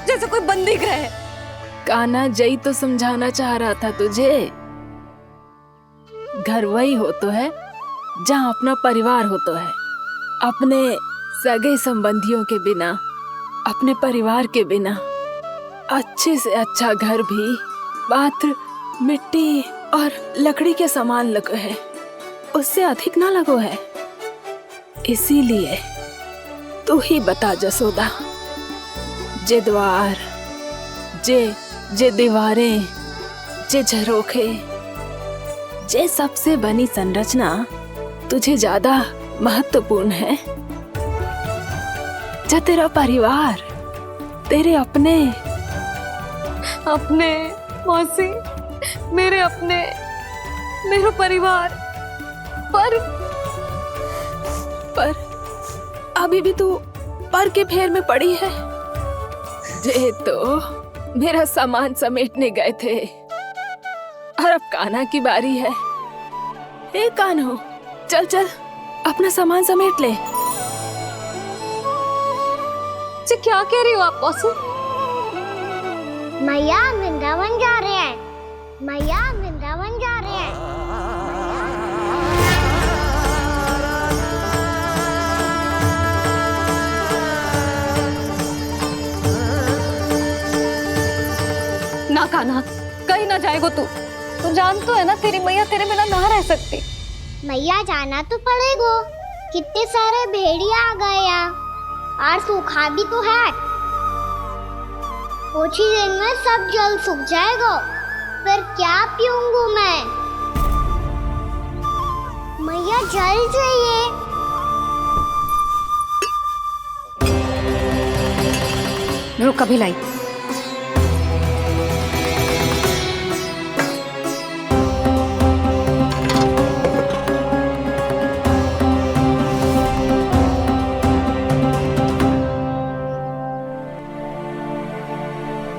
जैसे कोई बंदी गृह है। कान्हा जई तो समझाना चाह रहा था तुझे। घर वही हो तो है जहाँ अपना परिवार हो तो है। अपने सगे संबंधियों के बिना, अपने परिवार के बिना अच्छे से अच्छा घर भी मात्र मिट्टी और लकड़ी के समान लगो है, उससे अधिक ना लगो है। इसीलिए तू ही बता जसोदा, जे द्वार, जे दीवारें, जे झरोखे, जे सबसे बनी संरचना तुझे ज्यादा महत्वपूर्ण है? जो तेरा परिवार, तेरे अपने मौसी, मेरे अपने, मेरा परिवार, पर अभी भी तू पर के फेर में पड़ी है। जे तो मेरा सामान समेटने गए थे और अब कान्हा की बारी है। ए कान्हो, चल चल अपना सामान समेट ले। क्या कह रही हो आप मौसी? मैया वृंदावन जा रहे हैं, मैया वृंदावन जा रहे हैं। ना कान्हा, कहीं ना जाएगो तू जान तो है ना तेरी मैया तेरे बिना ना रह सकती। मैया जाना तो पड़ेगा, कितने सारे भेड़िया आ गए यहाँ और सूखा भी तो है। कुछ ही दिन में सब जल सूख जाएगा, फिर क्या पीऊंगा मैं? मैया जल चाहिए। रुक अभी लाई।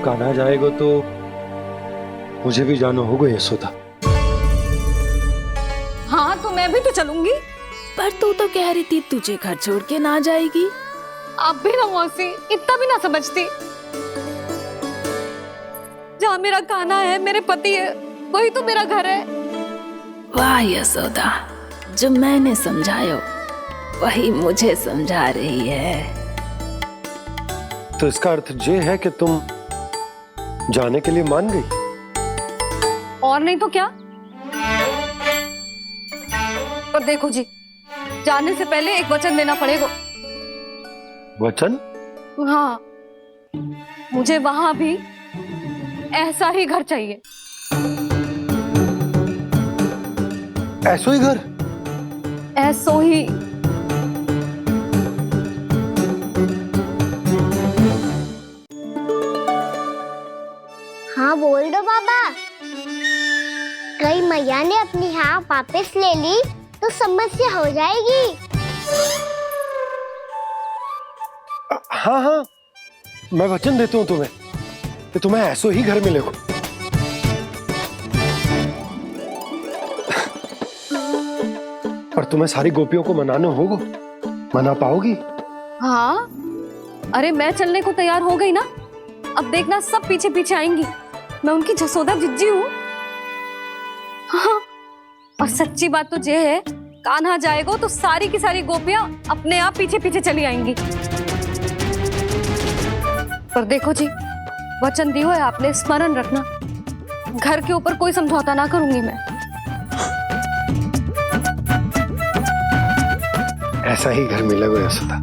कान्हा जाएगा तो मुझे भी जाना होगा यशोदा। हाँ तो मैं भी तो चलूंगी। पर तू तो कह रही थी तुझे घर छोड़ के ना जाएगी। आप भी ना मौसी, इतना भी ना समझती। जहाँ मेरा कान्हा है, मेरे पति है, वही तो मेरा घर है। वाह यशोदा, जो मैंने समझायो वही मुझे समझा रही है। तो इसका अर्थ ये है कि तुम जाने के लिए मान गई? और नहीं तो क्या। और देखो जी, जाने से पहले एक वचन देना पड़ेगा। वचन? हाँ, मुझे वहां भी ऐसा ही घर चाहिए। ऐसो ही घर? ऐसो ही। हाँ बोल दो बाबा। कहीं मैया ने अपनी हाँ वापस ले ली तो समस्या हो जाएगी। हाँ हाँ, मैं वचन देता हूँ तुम्हें कि तुम्हें ऐसो ही घर मिलेगा। पर तुम्हें सारी गोपियों को मनाना होगा। मना पाओगी? हाँ, अरे मैं चलने को तैयार हो गई ना। अब देखना सब पीछे पीछे आएंगी। मैं उनकी जसोदा जिज्जी हूँ। हाँ, और सच्ची बात तो ये है, कान्हा जाएगा तो सारी की सारी गोपियां अपने आप पीछे पीछे चली आएंगी। पर देखो जी, वचन दियो है आपने, स्मरण रखना। घर के ऊपर कोई समझौता ना करूंगी मैं। ऐसा ही घर मिलेगा यशोदा।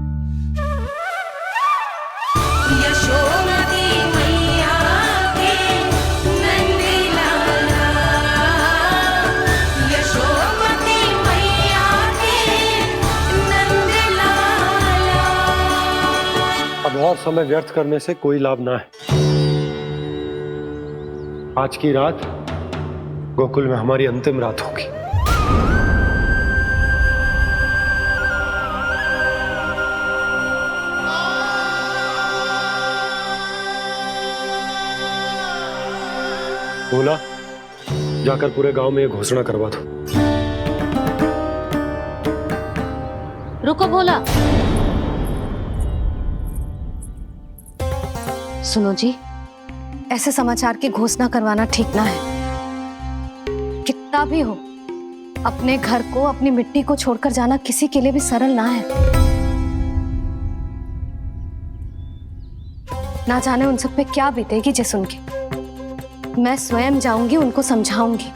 अब और समय व्यर्थ करने से कोई लाभ ना है। आज की रात गोकुल में हमारी अंतिम रात होगी। बोला, जाकर पूरे गांव में ये घोषणा करवा दो। रुको भोला। सुनो जी, ऐसे समाचार की घोषणा करवाना ठीक ना है। कितना भी हो, अपने घर को, अपनी मिट्टी को छोड़कर जाना किसी के लिए भी सरल ना है। ना जाने उन सब पे क्या बीतेगी जे सुन के। मैं स्वयं जाऊंगी, उनको समझाऊंगी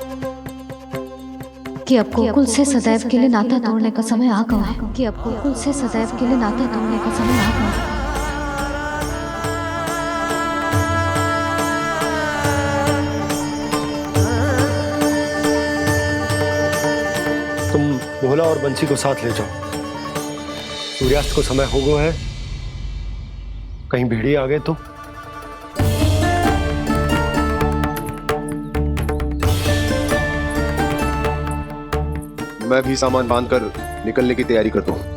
कि अब गोकुल से सदैव के लिए नाता तोड़ने का समय आ गया है, कि अब गोकुल से सदैव के लिए नाता तोड़ने का समय आ गया है। तुम भोला और बंसी को साथ ले जाओ। सूर्यास्त को समय हो गया है, कहीं भेड़िए आ गए तो। मैं भी सामान बांधकर निकलने की तैयारी करता हूँ।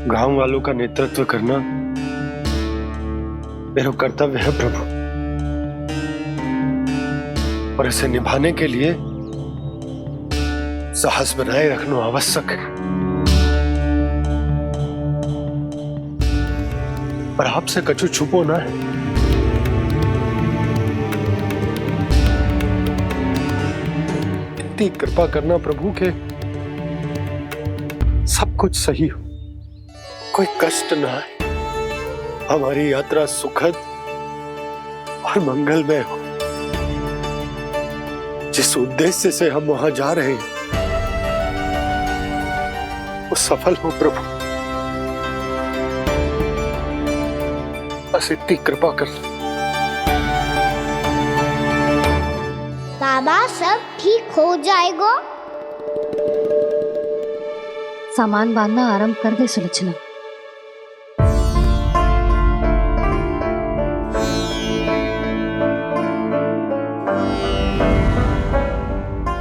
गांव वालों का नेतृत्व करना मेरा कर्तव्य है प्रभु, और इसे निभाने के लिए साहस बनाए रखना आवश्यक है। पर आपसे कछु छुपो ना है। इतनी कृपा करना प्रभु के सब कुछ सही हो, कोई कष्ट ना है, हमारी यात्रा सुखद और मंगलमय हो। जिस उद्देश्य से हम वहां जा रहे हैं वो सफल हो प्रभु, बस इतनी कृपा कर। बाबा सब ठीक हो जाएगा। सामान बांधना आरंभ कर दे सुलोचना।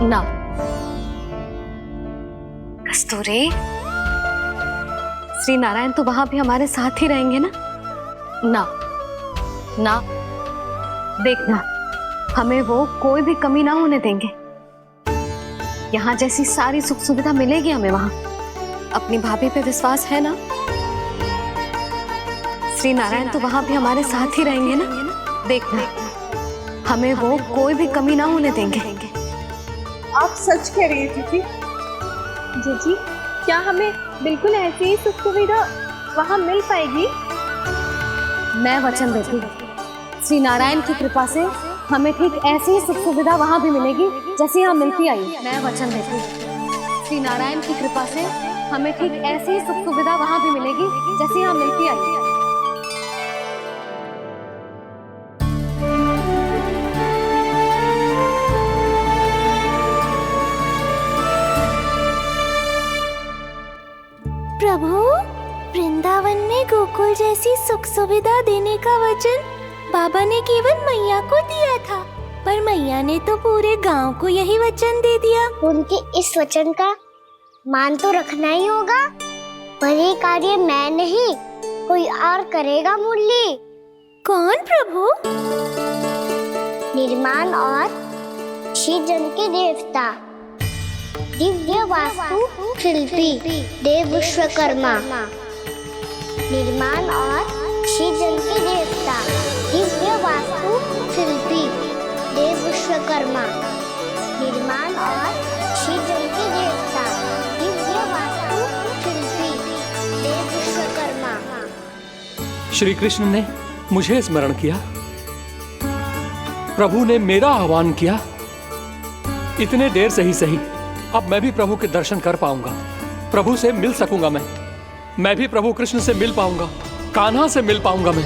ना कस्तूरी, श्री नारायण तो वहां भी हमारे साथ ही रहेंगे ना? ना ना, देखना हमें वो कोई भी कमी ना होने देंगे। यहाँ जैसी सारी सुख सुविधा मिलेगी हमें वहां। अपनी भाभी पे विश्वास है ना? श्री नारायण तो वहां भी हमारे साथ ही रहेंगे ना? देखना हमें वो कोई भी कमी ना होने देंगे। आप सच कह रही है दीदी। जीजी, क्या हमें बिल्कुल ऐसी ही सुख सुविधा वहाँ मिल पाएगी? मैं वचन देती हूँ, श्री नारायण की कृपा से हमें ठीक ऐसी ही सुख सुविधा वहाँ भी मिलेगी जैसी यहाँ मिलती आई। मैं वचन देती हूँ, श्री नारायण की कृपा से हमें ठीक ऐसी ही सुख सुविधा वहाँ भी मिलेगी जैसी यहाँ मिलती आई। प्रभु, वृंदावन में गोकुल जैसी सुख सुविधा देने का वचन बाबा ने केवल मैया को दिया था, पर मैया ने तो पूरे गांव को यही वचन दे दिया। उनके इस वचन का मान तो रखना ही होगा, पर ये कार्य मैं नहीं कोई और करेगा। मुरली कौन प्रभु? निर्माण और सृजन के देवता, दिव्य वास्तु शिल्पी देव विश्वकर्मा। निर्माण और सृजन के देवता, दिव्य वास्तु शिल्पी देव विश्वकर्मा। निर्माण और सृजन के देवता, दिव्य वास्तु शिल्पी देव विश्वकर्मा। श्री कृष्ण ने मुझे स्मरण किया, प्रभु ने मेरा आह्वान किया। इतने देर से ही सही, अब मैं भी प्रभु के दर्शन कर पाऊंगा, प्रभु से मिल सकूंगा। मैं भी प्रभु कृष्ण से मिल पाऊंगा, कान्हा से मिल पाऊंगा मैं।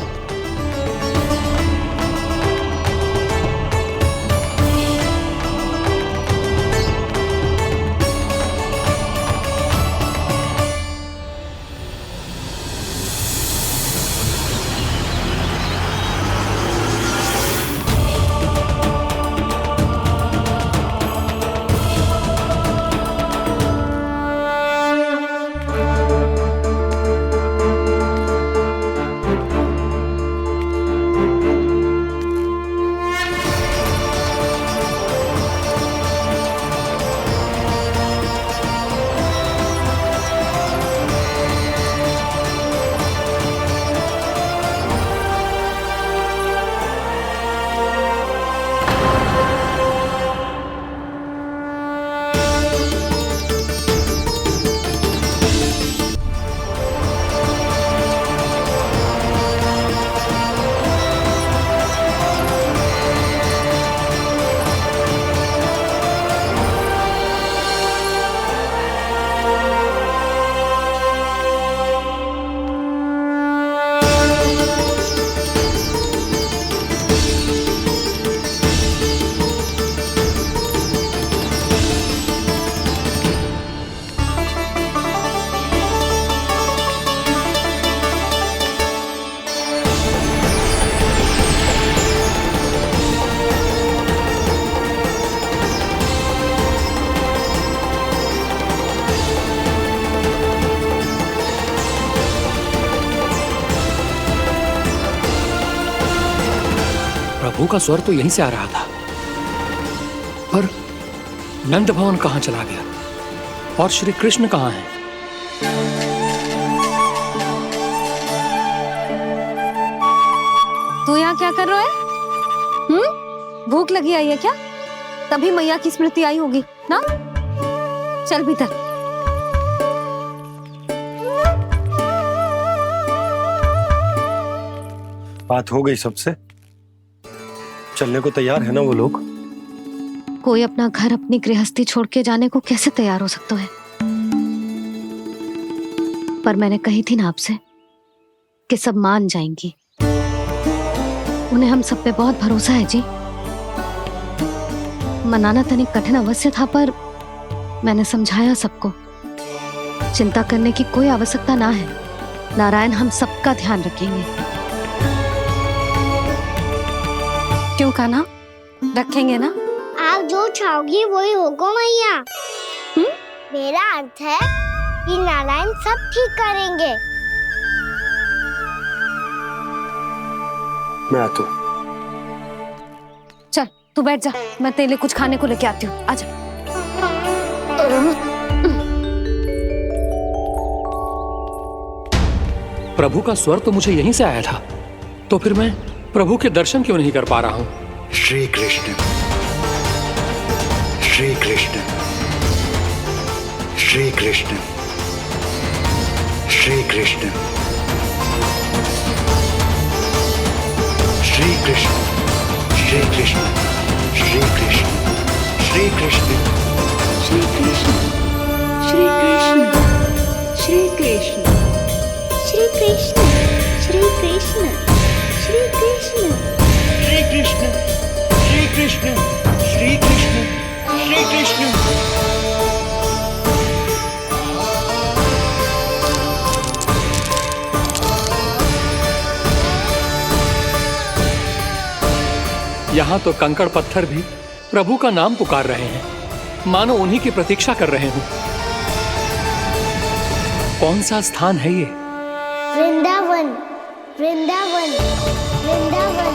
प्रभु का स्वर तो यहीं से आ रहा था, पर नंद भवन कहाँ चला गया और श्री कृष्ण कहाँ हैं? तू यहाँ क्या कर रहा है? भूख लगी आई है क्या? तभी मैया की स्मृति आई होगी ना? चल भीतर। बात हो गई सबसे? चलने को तैयार है ना वो लोग? कोई अपना घर अपनी गृहस्थी छोड़ के जाने को कैसे तैयार हो सकता है? पर मैंने कही थी ना आपसे कि सब मान जाएंगी। उन्हें हम सब पे बहुत भरोसा है जी। मनाना तनिक कठिन अवश्य था, पर मैंने समझाया सबको। चिंता करने की कोई आवश्यकता ना है। नारायण हम सबका ध्यान रखेंगे। क्यों कान्हा, रखेंगे ना? आप जो चाहोगी वही होगा मैया। मेरा अर्थ है कि नारायण सब ठीक करेंगे। मैं आता हूँ। चल तू बैठ जा, मैं तेरे लिए कुछ खाने को लेके आती हूँ। आजा। प्रभु का स्वर तो मुझे यहीं से आया था, तो फिर मैं प्रभु के दर्शन क्यों नहीं कर पा रहा हूँ? श्री कृष्ण, श्री कृष्ण, श्री कृष्ण, श्री कृष्ण, श्री कृष्ण, श्री कृष्ण, श्री कृष्ण, श्री कृष्ण, श्री कृष्ण, श्री कृष्ण, श्री कृष्ण, श्री कृष्ण, श्री कृष्ण, श्री कृष्ण, श्री कृष्ण, श्री कृष्ण, श्री कृष्ण, श्री कृष्ण। यहाँ तो कंकड़ पत्थर भी प्रभु का नाम पुकार रहे हैं, मानो उन्हीं की प्रतीक्षा कर रहे हो। कौन सा स्थान है ये? वृंदावन, वृंदावन, वृंदावन।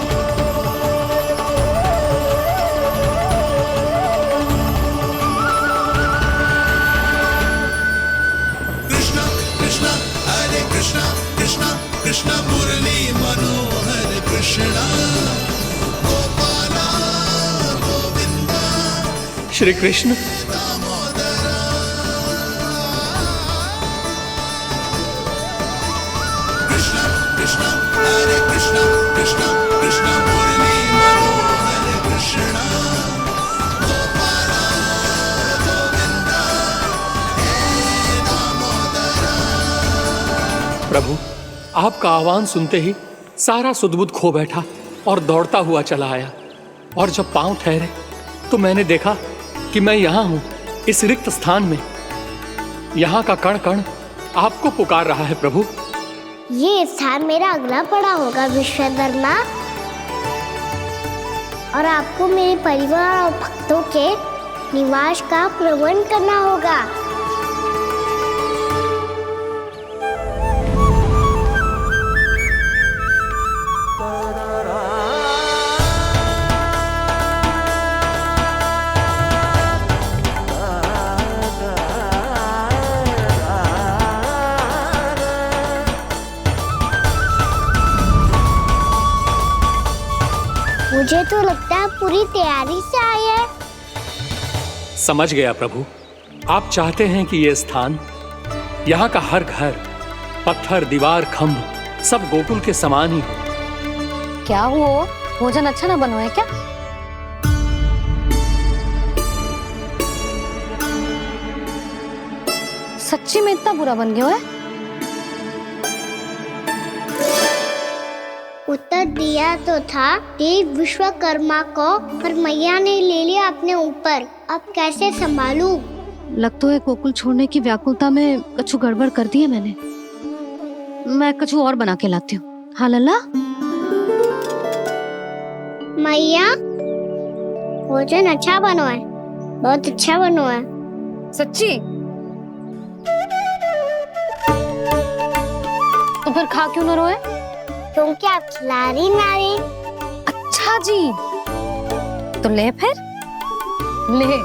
कृष्णा कृष्णा हरे कृष्णा, कृष्णा कृष्णा मुरली मनोहर कृष्णा, गोपाला गोविंदा श्री कृष्ण। कृष्णा कृष्णा हरे कृष्णा, कृष्णा कृष्णा मुरली मनोहर कृष्णा, गोपाला गोविंदा हे दामोदरा। प्रभु आपका आह्वान सुनते ही सारा सुध-बुध खो बैठा और दौड़ता हुआ चला आया, और जब पांव ठहरे तो मैंने देखा कि मैं यहाँ हूँ, इस रिक्त स्थान में। यहाँ का कण कण आपको पुकार रहा है प्रभु। ये स्थान मेरा अगला पड़ा होगा विश्वकर्मा, और आपको मेरे परिवार और भक्तों के निवास का प्रबंध करना होगा। मुझे तो लगता है पूरी तैयारी से आए हैं। समझ गया प्रभु, आप चाहते हैं कि ये स्थान, यहाँ का हर घर, पत्थर, दीवार, खम्भ सब गोकुल के समान ही हो। क्या हुआ? भोजन अच्छा ना बनो है क्या? सच्ची में इतना बुरा बन गया है? उत्तर दिया तो था देव विश्वकर्मा को, पर मैया ने ले लिया अपने ऊपर। अब कैसे संभालूं? लग तो है गोकुल छोड़ने की व्याकुलता में कछु गड़बड़ कर दी है मैंने। मैं कछु और बना के लाती हूँ। हाँ लल्ला? मैया, भोजन अच्छा बनो है, बहुत अच्छा बनो है। सच्ची? तो फिर खा क्यों न रोए? क्योंकि आप खिला रही ना रही। अच्छा अच्छा जी, तो ले फिर ले।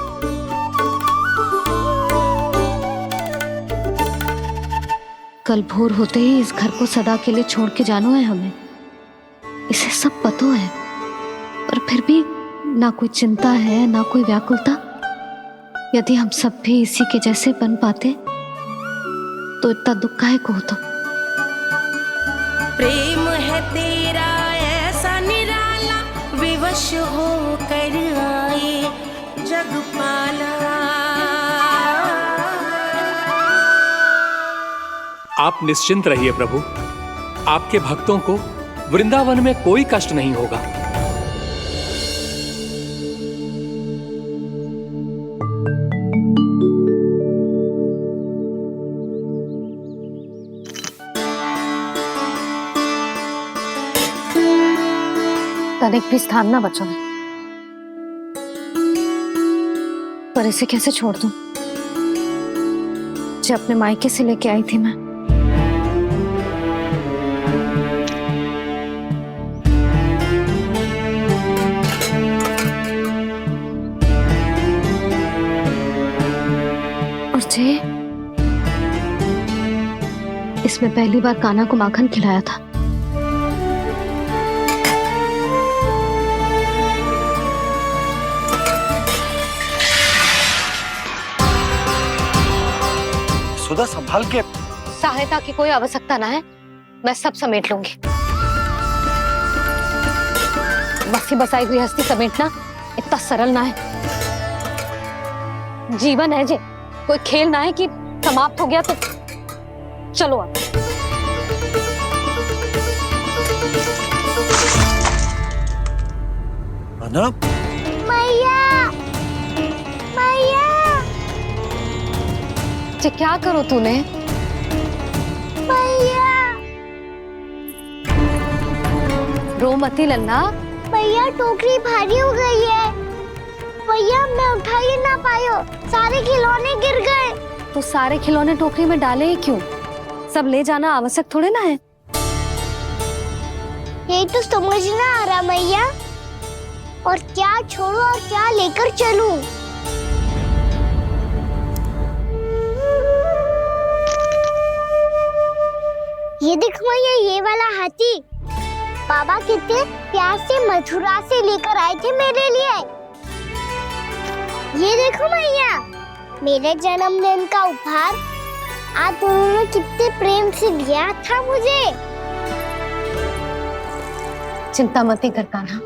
कल भोर होते ही इस घर को सदा के लिए छोड़ के जाना है हमें, इसे सब पता है, पर फिर भी ना कोई चिंता है ना कोई व्याकुलता। यदि हम सब भी इसी के जैसे बन पाते तो इतना दुख काहे को होता। प्रेम है तेरा ऐसा निराला, विवश हो कर आए जगपाला। आप निश्चिंत रहिए प्रभु, आपके भक्तों को वृंदावन में कोई कष्ट नहीं होगा। तनिक भी स्थान ना बचो, पर इसे कैसे छोड़ दूं जो अपने मायके से लेके आई थी मैं। और जे इसमें पहली बार कान्हा को माखन खिलाया था। सुधा संभाल के। सहायता की कोई आवश्यकता ना है, मैं सब समेट लूंगी। बसी बसाई गृहस्थी समेटना इतना सरल ना है। जीवन है जे, कोई खेल ना है कि समाप्त हो गया तो चलो अब। मैया, मैया। जे क्या करो तूने? मैया, रो मती लल्ला। भैया टोकरी भारी हो गई है। भैया मैं उठा ही ना पायो, सारे खिलौने गिर गए। तो सारे खिलौने टोकरी में डाले ही क्यों? सब ले जाना आवश्यक थोड़े ना है। यही तो समझ ना आ रहा मैया, और क्या छोड़ो और क्या लेकर चलूं? ये देखो मैया, ये वाला हाथी बाबा कितने प्यार से मथुरा से लेकर आए थे मेरे लिए। ये देखो मैया, मेरे जन्मदिन का उपहार आज उन्होंने कितने प्रेम से दिया था मुझे। चिंता मती कर कान्हा,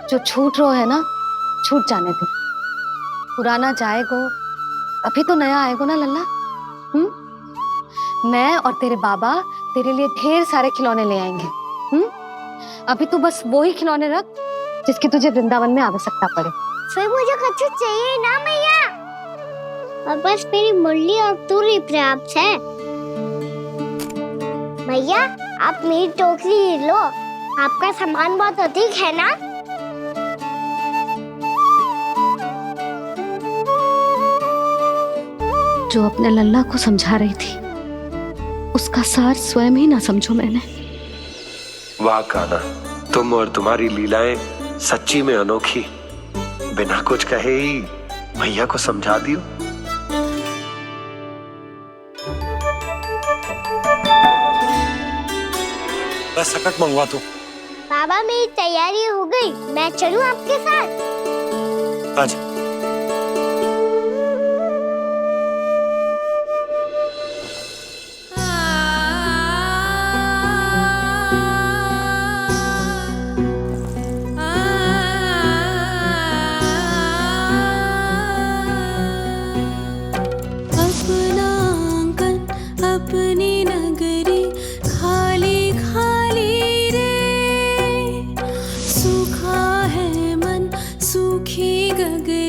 जो छूट रो है ना छूट जाने दे। पुराना जाएगो, अभी तो नया आएगो ना लल्ला। मैं और तेरे बाबा तेरे लिए ढेर सारे खिलौने ले आएंगे। अभी तू बस वो ही खिलौने रख जिसकी तुझे वृंदावन में आवश्यकता पड़े। फिर मुझे कुछ चाहिए ना मैया, और बस मेरी मुरली और तुरी पर्याप्त है। भैया आप मेरी टोकरी लो, आपका सामान बहुत अधिक है ना। जो अपने लल्ला को समझा रही थी उसका सार स्वयं ही ना समझो मैंने। वाह कान्हा, तुम और तुम्हारी लीलाएं सच्ची में अनोखी। बिना कुछ कहे ही मैया को समझा दियो। बस सकट मंगवा दो। बाबा मेरी तैयारी हो गई, मैं चलूं आपके साथ? आजा। अपना आंगन अपनी नगरी खाली खाली रे, सूखा है मन सूखी गगरी।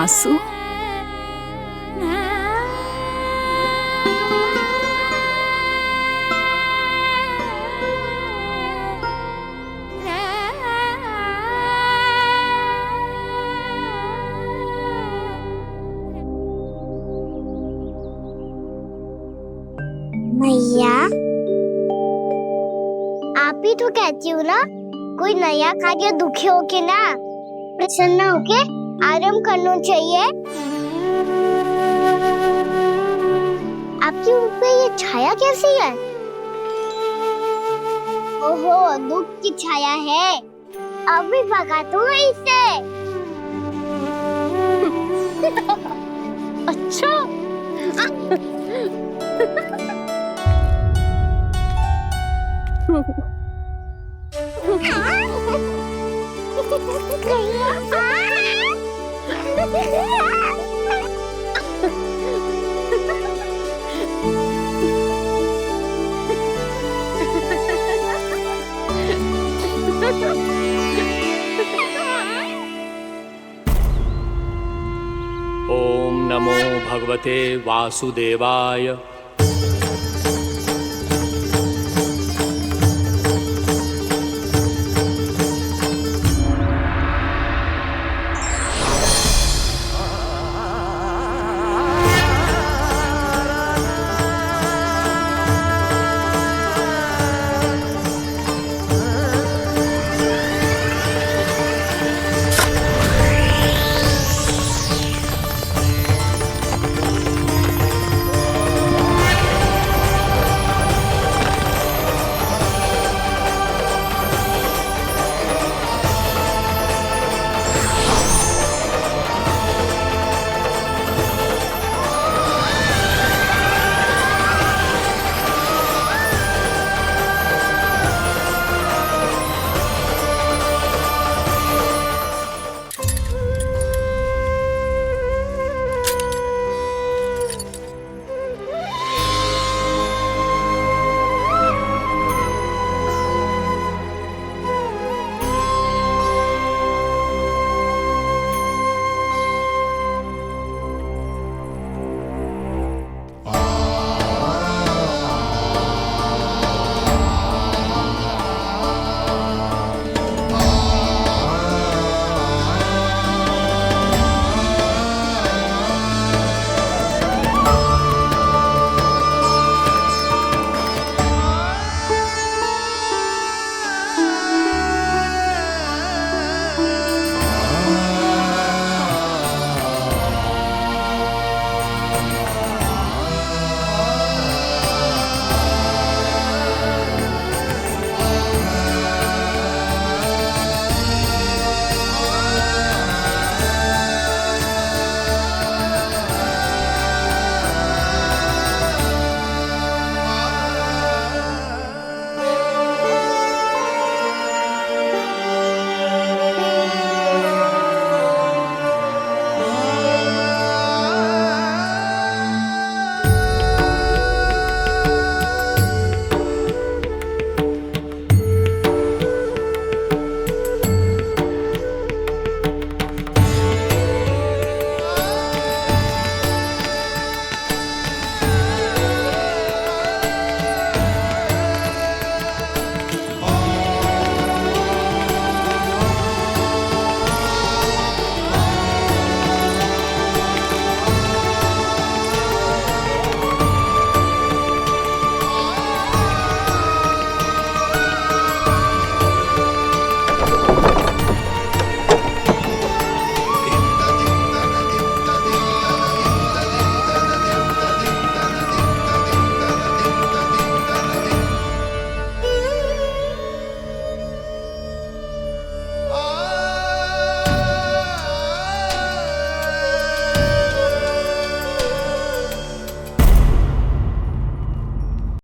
वासु। मैया, आप ही तो कहती हो ना, कोई नया कार्य दुखी होके ना प्रसन्न होके आराम करना चाहिए। आपकी मुख पे ये छाया कैसी है? ओहो, दुख की छाया है। अभी भगा दो इसे। अच्छा। ओम नमो भगवते वासुदेवाय।